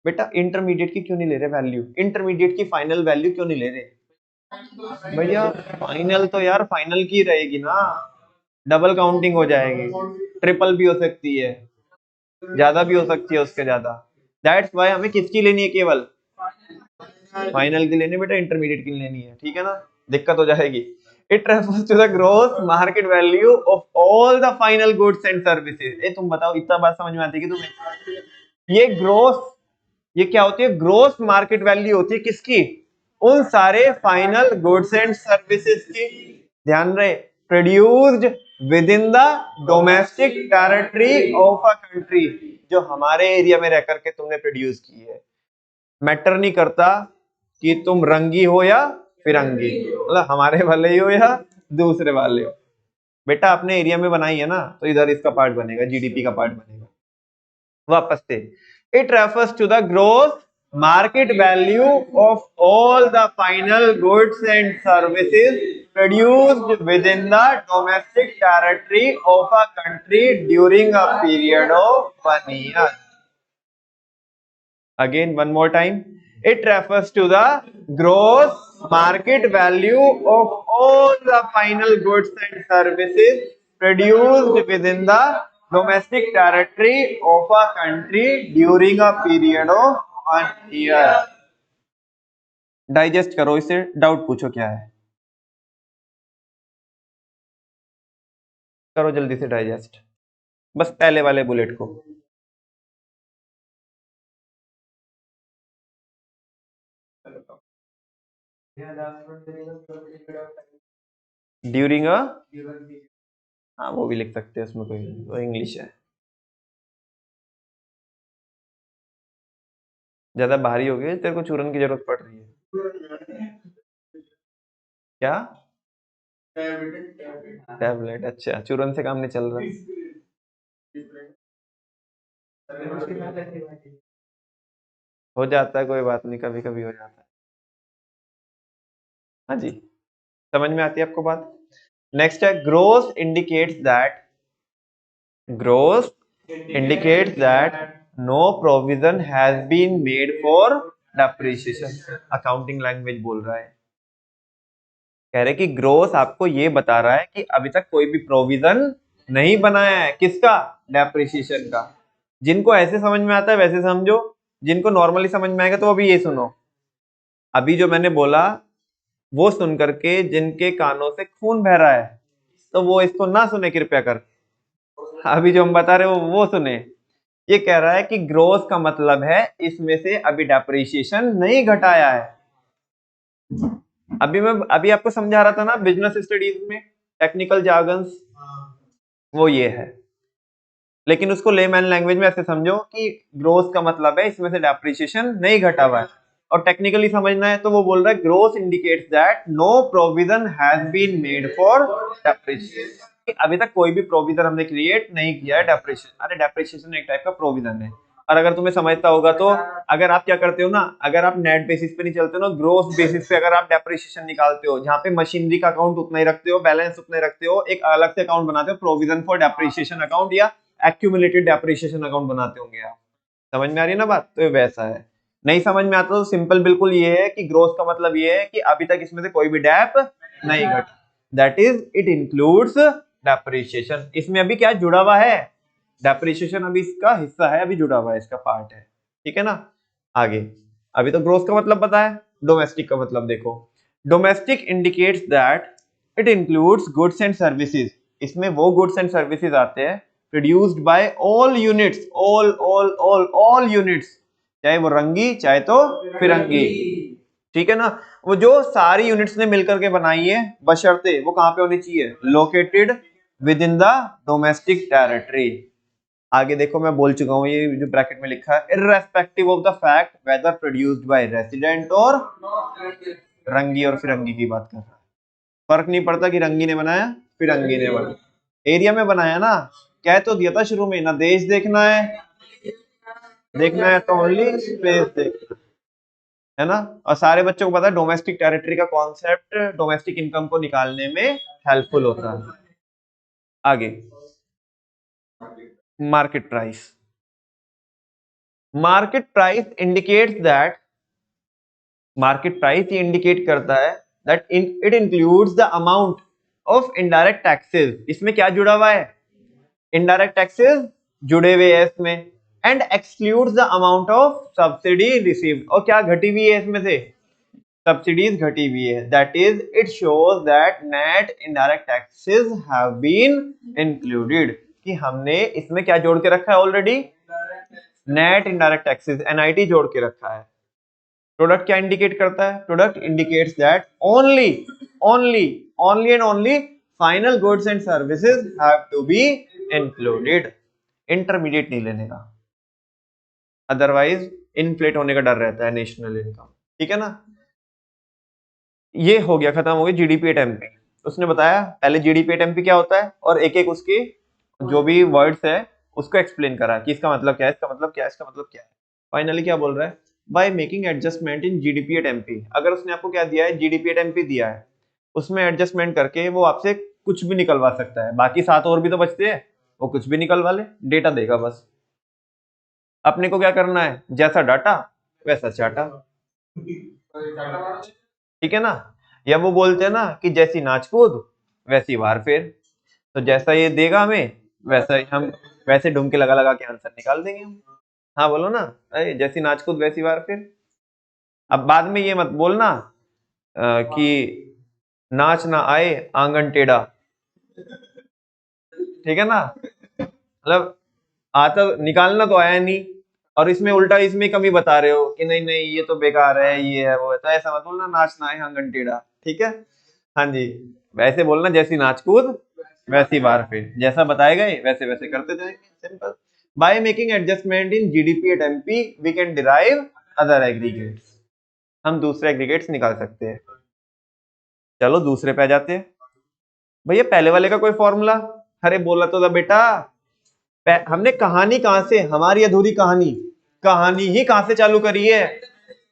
A: बेटा इंटरमीडिएट की क्यों नहीं ले रहे वैल्यू, इंटरमीडिएट की फाइनल वैल्यू क्यों नहीं ले रहे भैया। फाइनल तो यार फाइनल की रहेगी ना, डबल काउंटिंग हो जाएगी, ट्रिपल भी हो सकती है, ज्यादा भी हो सकती है उसके ज्यादा। दैट्स व्हाई हमें किसकी लेनी है, केवल फाइनल की लेनी है बेटा, इंटरमीडिएट की लेनी है, ठीक है ना, दिक्कत हो जाएगी। It refers to the gross market value of all the final goods and services. ए तुम बताओ, इतना बात समझ में आती है कि तुम्हें, ये ग्रोस, ये क्या होती है, ग्रोस मार्केट वैल्यू होती है किसकी, उन सारे फाइनल गुड्स एंड सर्विसेज की, ध्यान रहे, produced within the domestic territory of a country, जो हमारे एरिया में रह करके तुमने प्रोड्यूस की है। मैटर नहीं करता कि तुम रंगी हो या फिरंगी, मतलब हमारे वाले ही हो या दूसरे वाले हो, बेटा अपने एरिया में बनाई है ना, तो इधर इसका पार्ट बनेगा, जीडीपी का पार्ट बनेगा। वापस से, it refers to the gross market value of all the final goods and services produced within the domestic territory of a country during a period of 1 year. Again, one more time. It refers to the gross market value of all the final goods and services produced within the domestic territory of a country during a period of 1 year. Digest करो इसे, doubt पूछो क्या है, करो जल्दी से digest, बस पहले वाले बुलेट को। ड्यूरिंग अ, हाँ वो भी लिख सकते हैं, उसमें कोई, वो इंग्लिश है, ज्यादा भारी हो गई, तेरे को चूरन की जरूरत पड़ रही है क्या, टैबलेट, अच्छा चूरन से काम नहीं चल रहा, हो जाता है, कोई बात नहीं, कभी कभी हो जाता है। हाँ जी, समझ में आती है आपको बात। नेक्स्ट है, gross indicates that no provision has been made for depreciation. Accounting language बोल रहा है, कह रहे कि ग्रोस आपको ये बता रहा है कि अभी तक कोई भी प्रोविजन नहीं बनाया है, किसका, डेप्रिसिएशन का। जिनको ऐसे समझ में आता है वैसे समझो, जिनको नॉर्मली समझ में आएगा तो अभी ये सुनो। अभी जो मैंने बोला वो सुन करके जिनके कानों से खून बह रहा है तो वो इसको ना सुने कृपया कर। अभी जो हम बता रहे हो वो सुने। ये कह रहा है कि ग्रोथ का मतलब है इसमें से अभी डेप्रिसिएशन नहीं घटाया है। अभी आपको समझा रहा था ना बिजनेस स्टडीज में टेक्निकल जार्गन्स, वो ये है। लेकिन उसको लेमैन लैंग्वेज में ऐसे समझो कि ग्रोथ का मतलब है इसमें से डेप्रिसिएशन नहीं घटा हुआ है। और टेक्निकली समझना है तो वो बोल रहा है growth indicates that no provision has been made for depreciation. अभी तक कोई भी प्रोविजन हमने क्रिएट नहीं किया है डेप्रिसिएशन। अरे डेप्रिसिएशन एक टाइप का प्रोविजन है। और अगर तुम्हें समझता होगा तो अगर आप क्या करते हो ना, अगर आप नेट बेसिस पे नहीं चलते हो ना, ग्रोस बेसिस पे अगर आप डेप्रिसिएशन निकालते हो, जहां पे मशीनरी का अकाउंट उतना ही रखते हो, बैलेंस उतना ही रखते हो, एक अलग से अकाउंट बनाते हो प्रोविजन फॉर डेप्रिसिएशन अकाउंट या एक्यूमुलेटेड डेप्रिसिएशन अकाउंट बनाते होंगे आप। समझ में आ रही है ना बात? तो वैसा है। नहीं समझ में आता तो सिंपल बिल्कुल ये है कि ग्रोथ का मतलब ये है कि अभी तक इसमें से कोई भी डेप नहीं घटा। That is it includes depreciation. इसमें अभी क्या जुड़ा हुआ है? डेप्रिसिएशन अभी इसका हिस्सा है, अभी जुड़ा हुआ है, इसका पार्ट है। ठीक है ना? आगे अभी तो ग्रोथ का मतलब पता है। डोमेस्टिक का मतलब देखो। Domestic indicates that it includes goods and services. इसमें वो गुड्स एंड सर्विसेज आते हैं produced by all units, all units, चाहे वो रंगी चाहे तो फिरंगी। ठीक है ना? वो जो सारी यूनिट्स ने मिलकर के बनाई है, बशर्ते वो कहां पे होनी चाहिए? Located with in the domestic territory. आगे देखो मैं बोल चुका हूं, ये जो ब्रैकेट में लिखा है irrespective of the fact whether produced by resident और रंगी और फिरंगी की बात कर रहा है। फर्क नहीं पड़ता कि रंगी ने बनाया फिरंगी ने बनाया, एरिया में बनाया ना। कह तो दिया था शुरू में ना, देश देखना है तो ओनली स्पेस देखना है ना। और सारे बच्चों को पता है डोमेस्टिक टेरिटरी का कॉन्सेप्ट डोमेस्टिक इनकम को निकालने में हेल्पफुल होता है। आगे market price. Market price indicates that, market price ये इंडिकेट करता है that it includes the amount of indirect taxes. इसमें क्या जुड़ा हुआ है? इनडायरेक्ट टैक्सेस जुड़े हुए हैं इसमें। And excludes the amount of subsidy received. और क्या घटी हुई है इसमें से? सब्सिडीज घटी हुई है। That is it shows that net indirect taxes have been included, कि हमने इसमें क्या जोड़ के रखा है already? Net indirect taxes, NIT जोड़ के रखा है। प्रोडक्ट क्या इंडिकेट करता है? Product indicates that only only only and only final goods and services have to be included. Intermediate नहीं लेने का, अदरवाइज इनफ्लेट होने का डर रहता है नेशनल इनकम। ठीक है ना? ये हो गया, खत्म हो गया जीडीपी एट एमपी। उसने बताया पहले जीडीपी एट एमपी क्या होता है और एक एक उसके जो भी वर्ड्स है उसको एक्सप्लेन करा कि इसका मतलब क्या है, इसका मतलब क्या है, इसका मतलब क्या है। फाइनली क्या बोल रहा है? Bye making adjustment in GDP at MP. अगर उसने आपको क्या दिया है? जीडीपी एट एमपी दिया है, उसमें एडजस्टमेंट करके वो आपसे कुछ भी निकलवा सकता है। बाकी 7 और भी तो बचते हैं, वो कुछ भी निकलवा ले, डेटा देगा बस। अपने को क्या करना है? जैसा डाटा वैसा चाटा। ठीक है ना? या वो बोलते हैं ना कि जैसी नाच कूद वैसी वार फेर। तो जैसा ये देगा हमें वैसा ही हम वैसे ढूंढ के लगा लगा के आंसर निकाल देंगे हम। हाँ बोलो ना, अरे जैसी नाच कूद वैसी वार फेर। अब बाद में ये मत बोलना कि नाच ना आए आंगन टेढ़ा। ठीक है ना? मतलब आता निकालना तो आया नहीं, और इसमें उल्टा इसमें कमी बता रहे हो कि नहीं नहीं ये तो बेकार है, ये है वो है, तो ऐसा मत बोलना नाच ना आए आंगन टेढ़ा। ठीक है? हाँ जी, वैसे बोलना जैसी नाच कूद वैसी बार फिर, जैसा बताए गए वैसे वैसे करते जाएंगे। Simple. By making adjustment in GDP at MP we can derive other aggregates. हम दूसरे एग्रीगेट्स निकाल सकते हैं। चलो दूसरे पे आ जाते हैं। भैया पहले वाले का कोई फॉर्मूला? अरे बोला तो था बेटा, हमने कहानी कहां से, हमारी अधूरी कहानी, कहानी ही कहां से चालू करी है?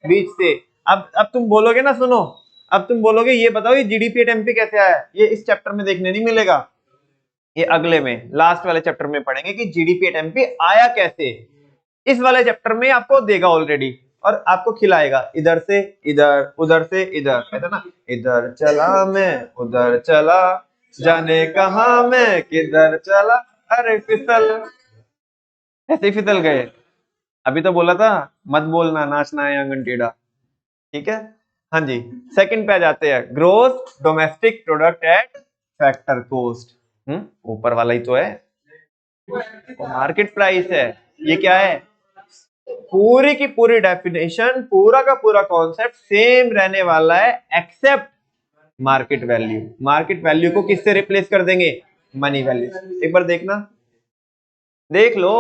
A: बीच से। अब तुम बोलोगे ना, सुनो, अब तुम बोलोगे ये बताओ ये जीडीपी एट एमपी कैसे आया? ये इस चैप्टर में देखने नहीं मिलेगा, ये अगले में लास्ट वाले चैप्टर में पढ़ेंगे कि जीडीपी एट एमपी आया कैसे। इस वाले चैप्टर में आपको देगा ऑलरेडी और आपको खिलाएगा, इधर से इधर उधर से इधर, कहते ना, इधर चला मैं उधर चला जाने कहा मैं किधर चला, अरे फिसल, ऐसे ही फिसल गए। अभी तो बोला था मत बोलना नाचना है आंगन टेढ़ा। ठीक है? हाँ जी, सेकंड पे आ जाते हैं, gross domestic product at factor cost. ऊपर वाला ही तो है, मार्केट प्राइस है। ये क्या है, पूरी की पूरी डेफिनेशन, पूरा का पूरा कॉन्सेप्ट सेम रहने वाला है except market value. Market value को किससे रिप्लेस कर देंगे, मनी वैल्यू। एक बार देखना, देख लो।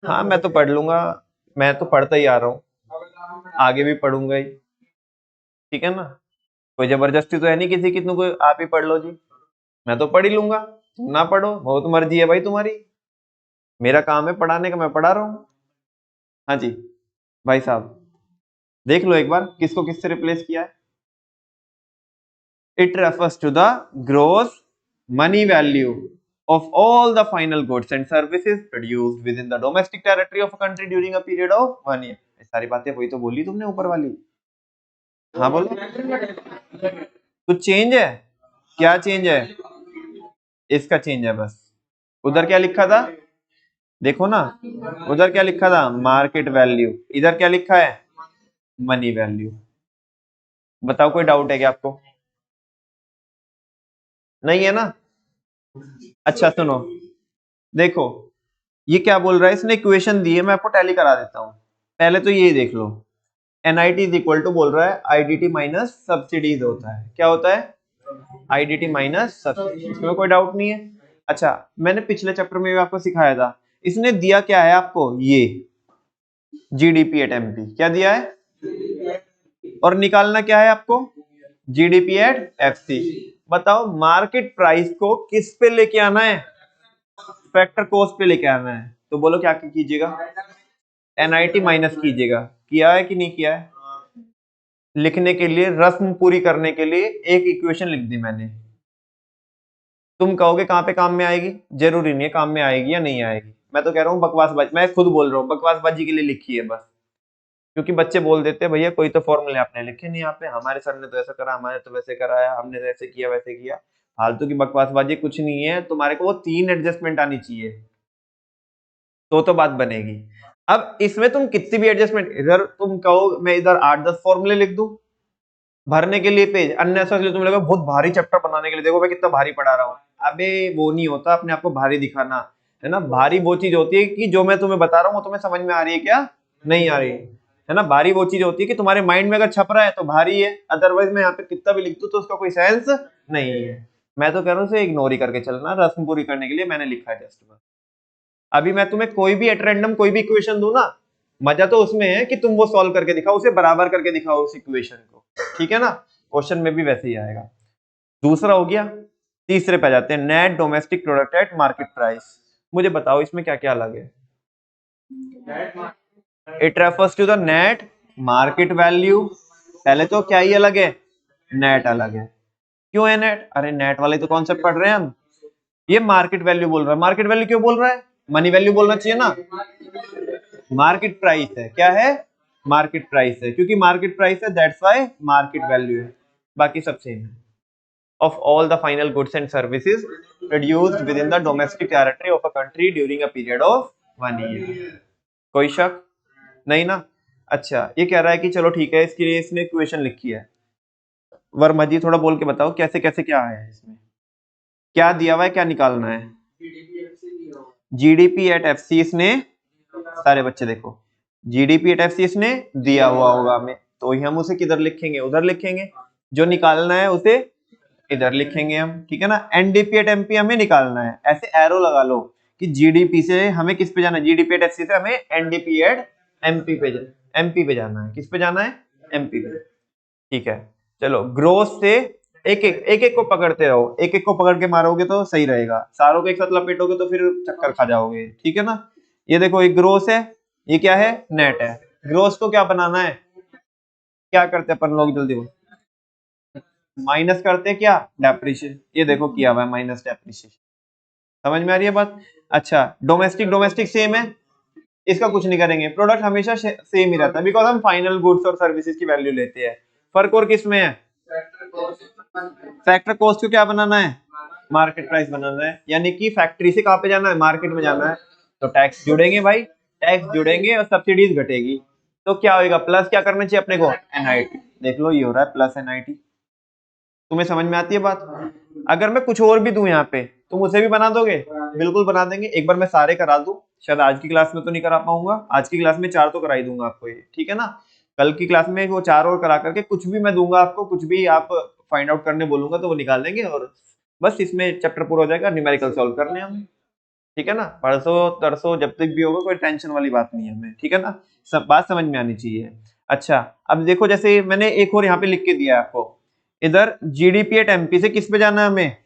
A: हाँ मैं तो पढ़ लूंगा, मैं तो पढ़ता ही आ रहा हूँ, आगे भी पढ़ूंगा ही, ठीक है ना। कोई जबरदस्ती तो है नहीं किसी की, तुमको आप ही पढ़ लो जी, मैं तो पढ़ ही लूंगा, तुम ना पढ़ो वो तो मर्जी है भाई तुम्हारी, मेरा काम है पढ़ाने का, मैं पढ़ा रहा हूँ। हाँ जी भाई साहब, देख लो एक बार किसको किससे रिप्लेस किया है। It refers to the gross money value of all the final goods and services produced within the domestic territory of a country during a period of 1 year। सारी बातें वही तो बोली तुमने ऊपर वाली। हाँ बोलो, कुछ चेंज है, क्या चेंज है, इसका चेंज है बस। उधर क्या लिखा था, देखो ना, उधर क्या लिखा था, मार्केट वैल्यू, इधर क्या लिखा है, मनी वैल्यू। बताओ कोई डाउट है क्या आपको, नहीं है ना। अच्छा सुनो, देखो ये क्या बोल रहा है, इसने इक्वेशन दी है, मैं आपको टैली करा देता हूं। पहले तो ये देख लो, एनआईटी इज इक्वल टू बोल रहा है आईडीटी माइनस सब्सिडीज होता है, क्या होता है, आईडीटी माइनस सब्सिडीज, इसमें कोई डाउट नहीं है। अच्छा मैंने पिछले चैप्टर में भी आपको सिखाया था, इसने दिया क्या है आपको, ये जीडीपी एट एमपी, क्या दिया है, और निकालना क्या है आपको, जीडीपी एट एफसी। बताओ मार्केट प्राइस को किस पे लेके आना है, फैक्टर कॉस्ट पे लेके आना है, तो बोलो क्या कीजिएगा, एनआईटी माइनस कीजिएगा। किया है कि नहीं किया है, लिखने के लिए, रस्म पूरी करने के लिए एक इक्वेशन लिख दी मैंने। तुम कहोगे कहां पे काम में आएगी, जरूरी नहीं है काम में आएगी या नहीं आएगी, मैं तो कह रहा हूँ बकवासबाजी, मैं खुद बोल रहा हूँ बकवासबाजी के लिए लिखी है बस, क्योंकि बच्चे बोल देते हैं भैया कोई तो फॉर्मूले आपने लिखे नहीं, यहाँ पे हमारे सर ने तो ऐसा करा, हमारे तो वैसे कराया, हमने तो ऐसे किया वैसे किया। फालतू की बकवासबाजी कुछ नहीं है, तुम्हारे को वो 3 एडजस्टमेंट आनी चाहिए तो बात बनेगी। अब इसमें तुम कितनी भी एडजस्टमेंट, इधर तुम कहो मैं इधर 8-10 फॉर्मूले लिख दूं भरने के लिए पेज, अननेसेसरी तुम लोग बहुत भारी चैप्टर बनाने के लिए, देखो मैं कितना भारी पढ़ा रहा हूँ, अबे वो नहीं होता अपने आप को भारी दिखाना, है ना। भारी वो चीज होती है कि जो मैं तुम्हें बता रहा हूँ वो तुम्हें समझ में आ रही है क्या, नहीं आ रही है ना। भारी वो चीज होती है कि तुम्हारे माइंड में अगर छप रहा है तो भारी है, अदरवाइज मैं यहाँ पे कितना भी लिख दूं तो उसका कोई सेंस नहीं है। मैं तो कह रहा हूँ उसे इग्नोर ही करके चलना, रस्म पूरी करने के लिए मैंने लिखा है जस्ट बस। अभी मैं तुम्हें कोई भी एट रैंडम कोई भी इक्वेशन दूं ना, मजा तो उसमें है कि तुम वो सॉल्व करके दिखाओ, उसे बराबर करके दिखाओ उस इक्वेशन को, ठीक है ना। क्वेश्चन में भी वैसे ही आएगा। दूसरा हो गया, तीसरे पे जाते हैं, net domestic product at market price. मुझे बताओ इसमें क्या क्या अलग है। It refers to the net market value, पहले तो क्या ही अलग है, नेट अलग है। क्यों है नेट, अरे नेट वाले तो कॉन्सेप्ट पढ़ रहे हैं हम, ये मार्केट वैल्यू बोल रहा है। मार्केट वैल्यू क्यों बोल रहा है, मनी वैल्यू बोलना चाहिए ना, मार्केट प्राइस है, क्या है, मार्केट प्राइस है, क्योंकि मार्केट प्राइस है दैट्स व्हाई मार्केट वैल्यू है, बाकी सब सेम है। Of all the final goods and services produced within the domestic territory of a country during a period of 1 year. कोई शक नहीं ना। अच्छा ये कह रहा है कि चलो ठीक है, इसके लिए इसने इक्वेशन लिखी है। वर्मा जी थोड़ा बोल के बताओ कैसे कैसे क्या है इसमें, क्या दिया हुआ है, क्या निकालना है, जीडीपी एट एफसी इसने, सारे बच्चे देखो, जीडीपी एट एफसी इसने दिया हुआ होगा हमें, तो हम उसे किधर लिखेंगे, उधर लिखेंगे, जो निकालना है उसे इधर लिखेंगे हम, ठीक है ना। एनडीपी एट एमपी हमें निकालना है, ऐसे एरो लगा लो कि जीडीपी से हमें किस पे जाना है, जीडीपी एट एफसी से हमें एनडीपी एट एमपी पे एमपी पे जाना है, किस पे जाना है, एमपी पे, ठीक है। चलो ग्रोथ से एक एक को पकड़ते रहो, एक एक को पकड़ के मारोगे तो सही रहेगा, सारों को एक साथ लपेटोगे तो फिर चक्कर खा जाओगे, ठीक है ना। ये देखो एक ग्रोस है, ये क्या है, नेट है। ग्रोस को क्या बनाना है, क्या करते हैं अपन लोग, जल्दी माइनस करते हैं क्या, डेप्रिशिएशन, ये देखो किया हुआ है माइनस डेप्रिशिएशन, समझ में आ रही है बात। अच्छा डोमेस्टिक डोमेस्टिक सेम है, इसका कुछ नहीं करेंगे, प्रोडक्ट हमेशा सेम ही रहता है बिकॉज हम फाइनल गुड्स और सर्विसेज की वैल्यू लेते हैं। फर्क और किस में है, फैक्टर कॉस्ट को क्या बनाना है, मार्केट प्राइस बनाना है, यानी कि फैक्ट्री से कहां पे जाना है, मार्केट में जाना है, तो टैक्स जुड़ेंगे भाई, टैक्स जुड़ेंगे और सब्सिडीज घटेगी, तो क्या होगा, प्लस क्या करना चाहिए अपने को, NIT। देख लो ये हो रहा है प्लस NIT। तुम्हें समझ में आती है बात? अगर मैं कुछ और भी दूं यहाँ पे, तुम उसे भी बना दोगे? बिल्कुल बना देंगे। एक बार मैं सारे करा दूं, शायद आज की क्लास में तो नहीं करा पाऊंगा, आज की क्लास में 4 तो करा ही दूंगा आपको ये, ठीक है ना। कल की क्लास में वो 4 और करा करके कुछ भी मैं दूंगा आपको, कुछ भी आप फाइंड आउट करने बोलूंगा तो वो निकाल देंगे, और बस इसमें चैप्टर पूरा हो जाएगा, न्यूमेरिकल सॉल्व करने हैं हमें, ठीक है ना। परसों तरसों जब तक भी होगा कोई टेंशन वाली बात नहीं है हमें, ठीक है ना। सब बात समझ में आनी चाहिए। अच्छा, अब देखो जैसे मैंने एक और यहाँ पे लिख के दिया है आपको, इधर GDP एट MP से किस पे जाना है हमें,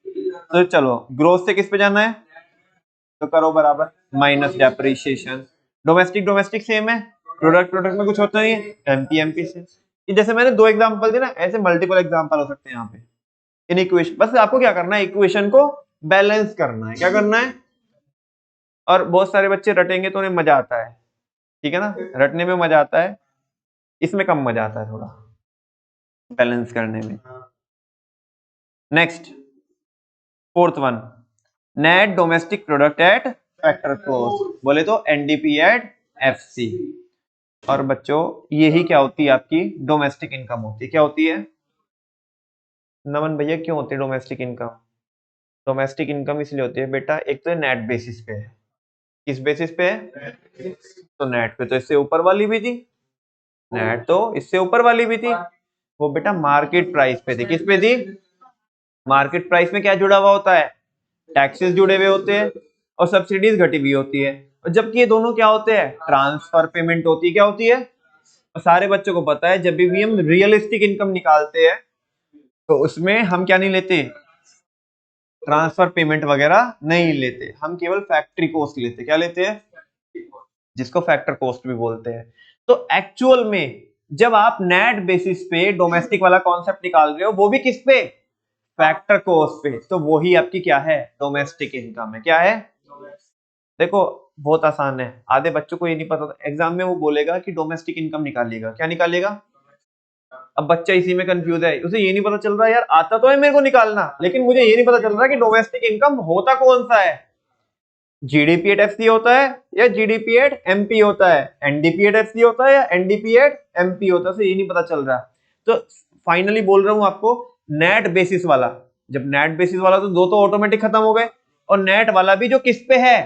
A: तो चलो ग्रोथ से किस पे जाना है, तो करो बराबर minus depreciation. Domestic domestic same है, प्रोडक्ट प्रोडक्ट में कुछ होता नहीं है, MP से। ये जैसे मैंने 2 एग्जांपल दिए ना, ऐसे मल्टीपल एग्जांपल हो सकते हैं यहाँ पे इन इक्वेशन। बस आपको क्या करना है, इक्वेशन को बैलेंस करना है, क्या करना है। और बहुत सारे बच्चे रटेंगे तो उन्हें मजा आता है, ठीक है ना, रटने में मजा आता है, इसमें कम मजा आता है थोड़ा बैलेंस करने में। Next, fourth one, net domestic product at factor cost, बोले तो NDP एट FC। और बच्चों यही क्या होती है, आपकी डोमेस्टिक इनकम होती है। क्या होती है नमन भैया, क्यों होती है डोमेस्टिक इनकम? डोमेस्टिक इनकम इसलिए होती है बेटा, एक तो नेट बेसिस पे है। किस बेसिस पे है, तो नेट पे, तो इससे ऊपर वाली भी थी, नेट तो इससे ऊपर वाली भी थी, वो बेटा मार्केट प्राइस पे थी। किस पे थी, मार्केट प्राइस में क्या जुड़ा हुआ होता है, टैक्सेस जुड़े हुए होते हैं और सब्सिडीज घटी हुई होती है। और जबकि ये दोनों क्या होते हैं, ट्रांसफर पेमेंट होती है। क्या होती है, और सारे बच्चों को पता है जब भी हम रियलिस्टिक इनकम निकालते हैं तो उसमें हम क्या नहीं लेते, ट्रांसफर पेमेंट वगैरह नहीं लेते, हम केवल फैक्ट्री कॉस्ट लेते। क्या लेते हैं, जिसको फैक्टर कॉस्ट भी बोलते हैं। तो एक्चुअल में जब आप नेट बेसिस पे डोमेस्टिक वाला कॉन्सेप्ट निकाल रहे हो, वो भी किस पे, फैक्टर कॉस्ट पे, तो वही आपकी क्या है, डोमेस्टिक इनकम है। क्या है, देखो बहुत आसान है, आधे बच्चों को ये नहीं पता, एग्जाम में वो बोलेगा कि डोमेस्टिक इनकम निकालिएगा, क्या निकालिएगा। अब बच्चा इसी में कंफ्यूज है, उसे ये नहीं पता चल रहा यार, आता तो है मेरे को निकालना, लेकिन मुझे ये नहीं पता चल रहा कि डोमेस्टिक इनकम होता कौन सा है, GDP एट FC होता है या GDP एट MP होता है, NDP एट FC होता है या NDP एट MP होता है, तो ये नहीं पता चल रहा। तो फाइनली बोल रहा हूं आपको, नेट बेसिस वाला, जब नेट बेसिस वाला तो 2 तो ऑटोमेटिक खत्म हो गए, और नेट वाला भी जो किस पे है,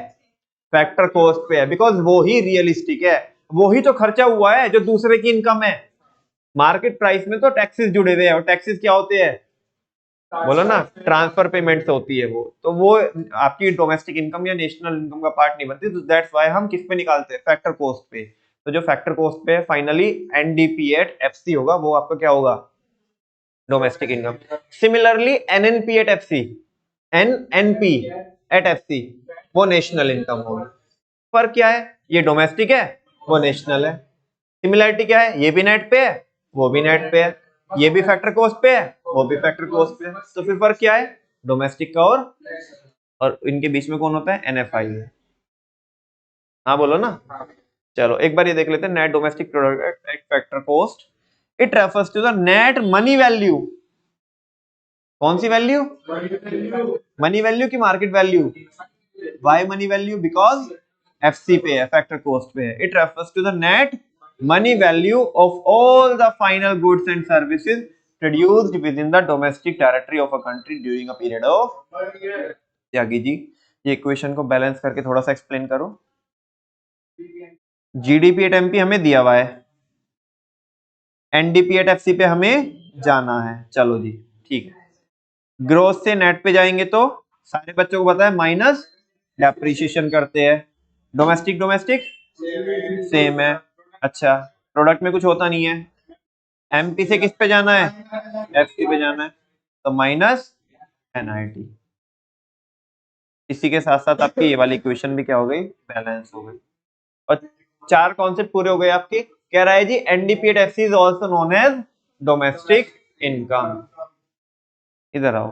A: फैक्टर कॉस्ट पे है, बिकॉज वो ही रियलिस्टिक है, वो ही तो खर्चा हुआ है जो दूसरे की इनकम है। मार्केट प्राइस में तो टैक्सेस जुड़े हुए हैं, और टैक्सेस क्या होते हैं, बोलो ना, ट्रांसफर पेमेंट्स होती है वो, तो वो आपकी डोमेस्टिक इनकम या नेशनल इनकम का पार्ट नहीं बनती। तो दैट्स व्हाई हम किस पे निकालते हैं, फैक्टर कॉस्ट पे। तो जो फैक्टर कॉस्ट पे फाइनली NDP एट FC होगा, वो आपका क्या होगा, domestic income. Similarly NNP at FC, NNP at FC वो नेशनल इनकम होगी। फर्क क्या है, ये डोमेस्टिक है, वो नेशनल है। सिमिलरिटी क्या है, ये भी नेट पे है, वो भी नेट पे है, ये भी फैक्टर कॉस्ट पे है, वो भी फैक्टर कॉस्ट पे है। तो फिर फर्क क्या है, डोमेस्टिक का और इनके बीच में कौन होता है, NFI है। हाँ बोलो ना। चलो एक बार ये देख लेते हैं, net domestic product at factor cost, it refers to the net money value. कौन सी वैल्यू, मनी वैल्यू की market value, why money value, because FC पे है, फैक्टर कॉस्ट पे है। It refers to the net money value of all the final goods and services produced within the domestic territory of a country during a period of, Tyagi ji ये equation को balance करके थोड़ा सा explain करो। GDP eight MP हमें दिया हुआ है, NDP एट FC पे हमें जाना है, चलो जी ठीक है। ग्रोथ से नेट पे जाएंगे तो सारे बच्चों को पता है माइनस डेप्रिसिएशन करते हैं, डोमेस्टिक डोमेस्टिक सेम है। अच्छा, प्रोडक्ट में कुछ होता नहीं है, MP से किस पे जाना है, FC पे जाना है, तो माइनस NIT। इसी के साथ साथ आपकी ये वाली इक्वेशन भी क्या हो गई, बैलेंस हो गई। और 4 कॉन्सेप्ट पूरे हो गए आपके। कह रहा है जी NDP at FC is also known as domestic income. इधर आओ,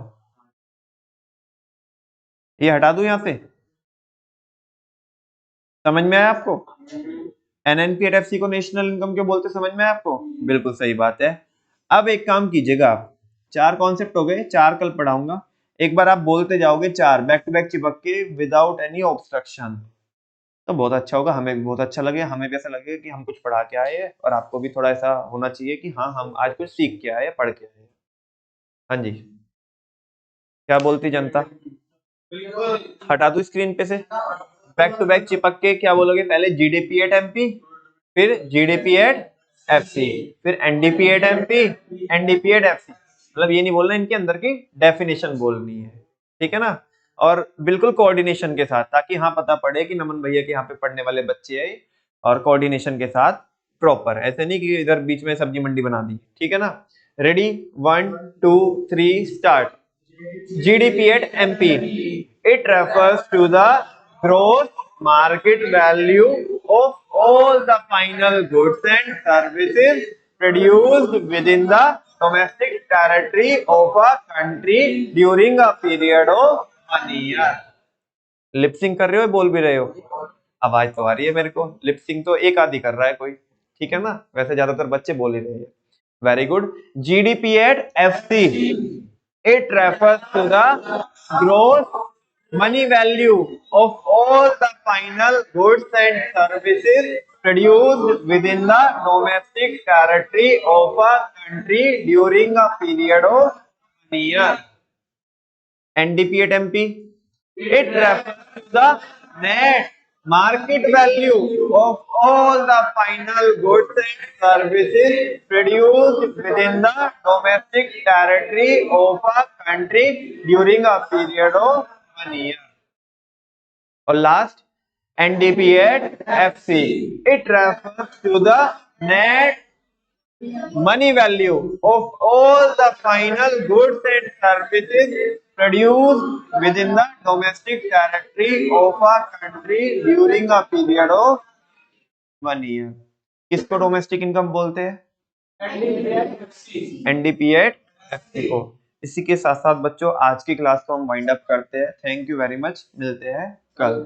A: ये हटा दूं यहां से, समझ में आया आपको, NNP एट FC को नेशनल इनकम क्यों बोलते, समझ में आया आपको, बिल्कुल सही बात है। अब एक काम कीजिएगा आप, 4 कॉन्सेप्ट हो गए, 4 कल पढ़ाऊंगा, एक बार आप बोलते जाओगे 4 बैक टू बैक चिपक के विदाउट एनी ऑब्स्ट्रक्शन। तो बहुत अच्छा होगा, हमें भी बहुत अच्छा लगेगा, हमें भी ऐसा लगेगा कि हम कुछ पढ़ा के आए हैं और आपको भी थोड़ा ऐसा होना चाहिए कि हाँ हम आज कुछ सीख के आए, पढ़ के आए। हाँ जी, क्या बोलती जनता? हटा दो स्क्रीन पे से, बैक टू बैक चिपक के क्या बोलोगे? पहले जीडीपी एट एमपी, फिर जीडीपी एट एफसी, फिर NDP at MP, NDP at FC. मतलब ये नहीं बोलना, इनके अंदर की डेफिनेशन बोलनी है, ठीक है ना? और बिल्कुल कोऑर्डिनेशन के साथ, ताकि हाँ पता पड़े कि नमन भैया के यहाँ पे पढ़ने वाले बच्चे हैं, और कोऑर्डिनेशन के साथ प्रॉपर, ऐसे नहीं कि इधर बीच में सब्जी मंडी बना दी, ठीक है ना? Ready, 1 2 3 start. GDP at MP. It refers to the gross market value of all the final goods and services produced within the domestic territory of a country during a period of 1 year. Lip sync कर रहे हो, बोल भी रहे हो? आवाज तो आ रही है मेरे को, लिपसिंग तो एक आधी कर रहा है कोई, ठीक है ना? वैसे ज्यादातर बच्चे बोल ही रहे हैं। Very good. GDP at FC, it refers to the gross money value of all the final goods and services produced within the domestic territory of a country during a period of 1 year. NDP at MP, it refers to the net market value of all the final goods and services produced within the domestic territory of a country during a period of 1 year. और last, NDP at FC, it refers to the net money value of all the final goods and services produced within the domestic territory of a country during a period of 1 year. किसको domestic income बोलते हैं? NDP at FC को। इसी के साथ साथ बच्चों आज की क्लास को हम वाइंड अप करते हैं। थैंक यू वेरी मच, मिलते हैं कल।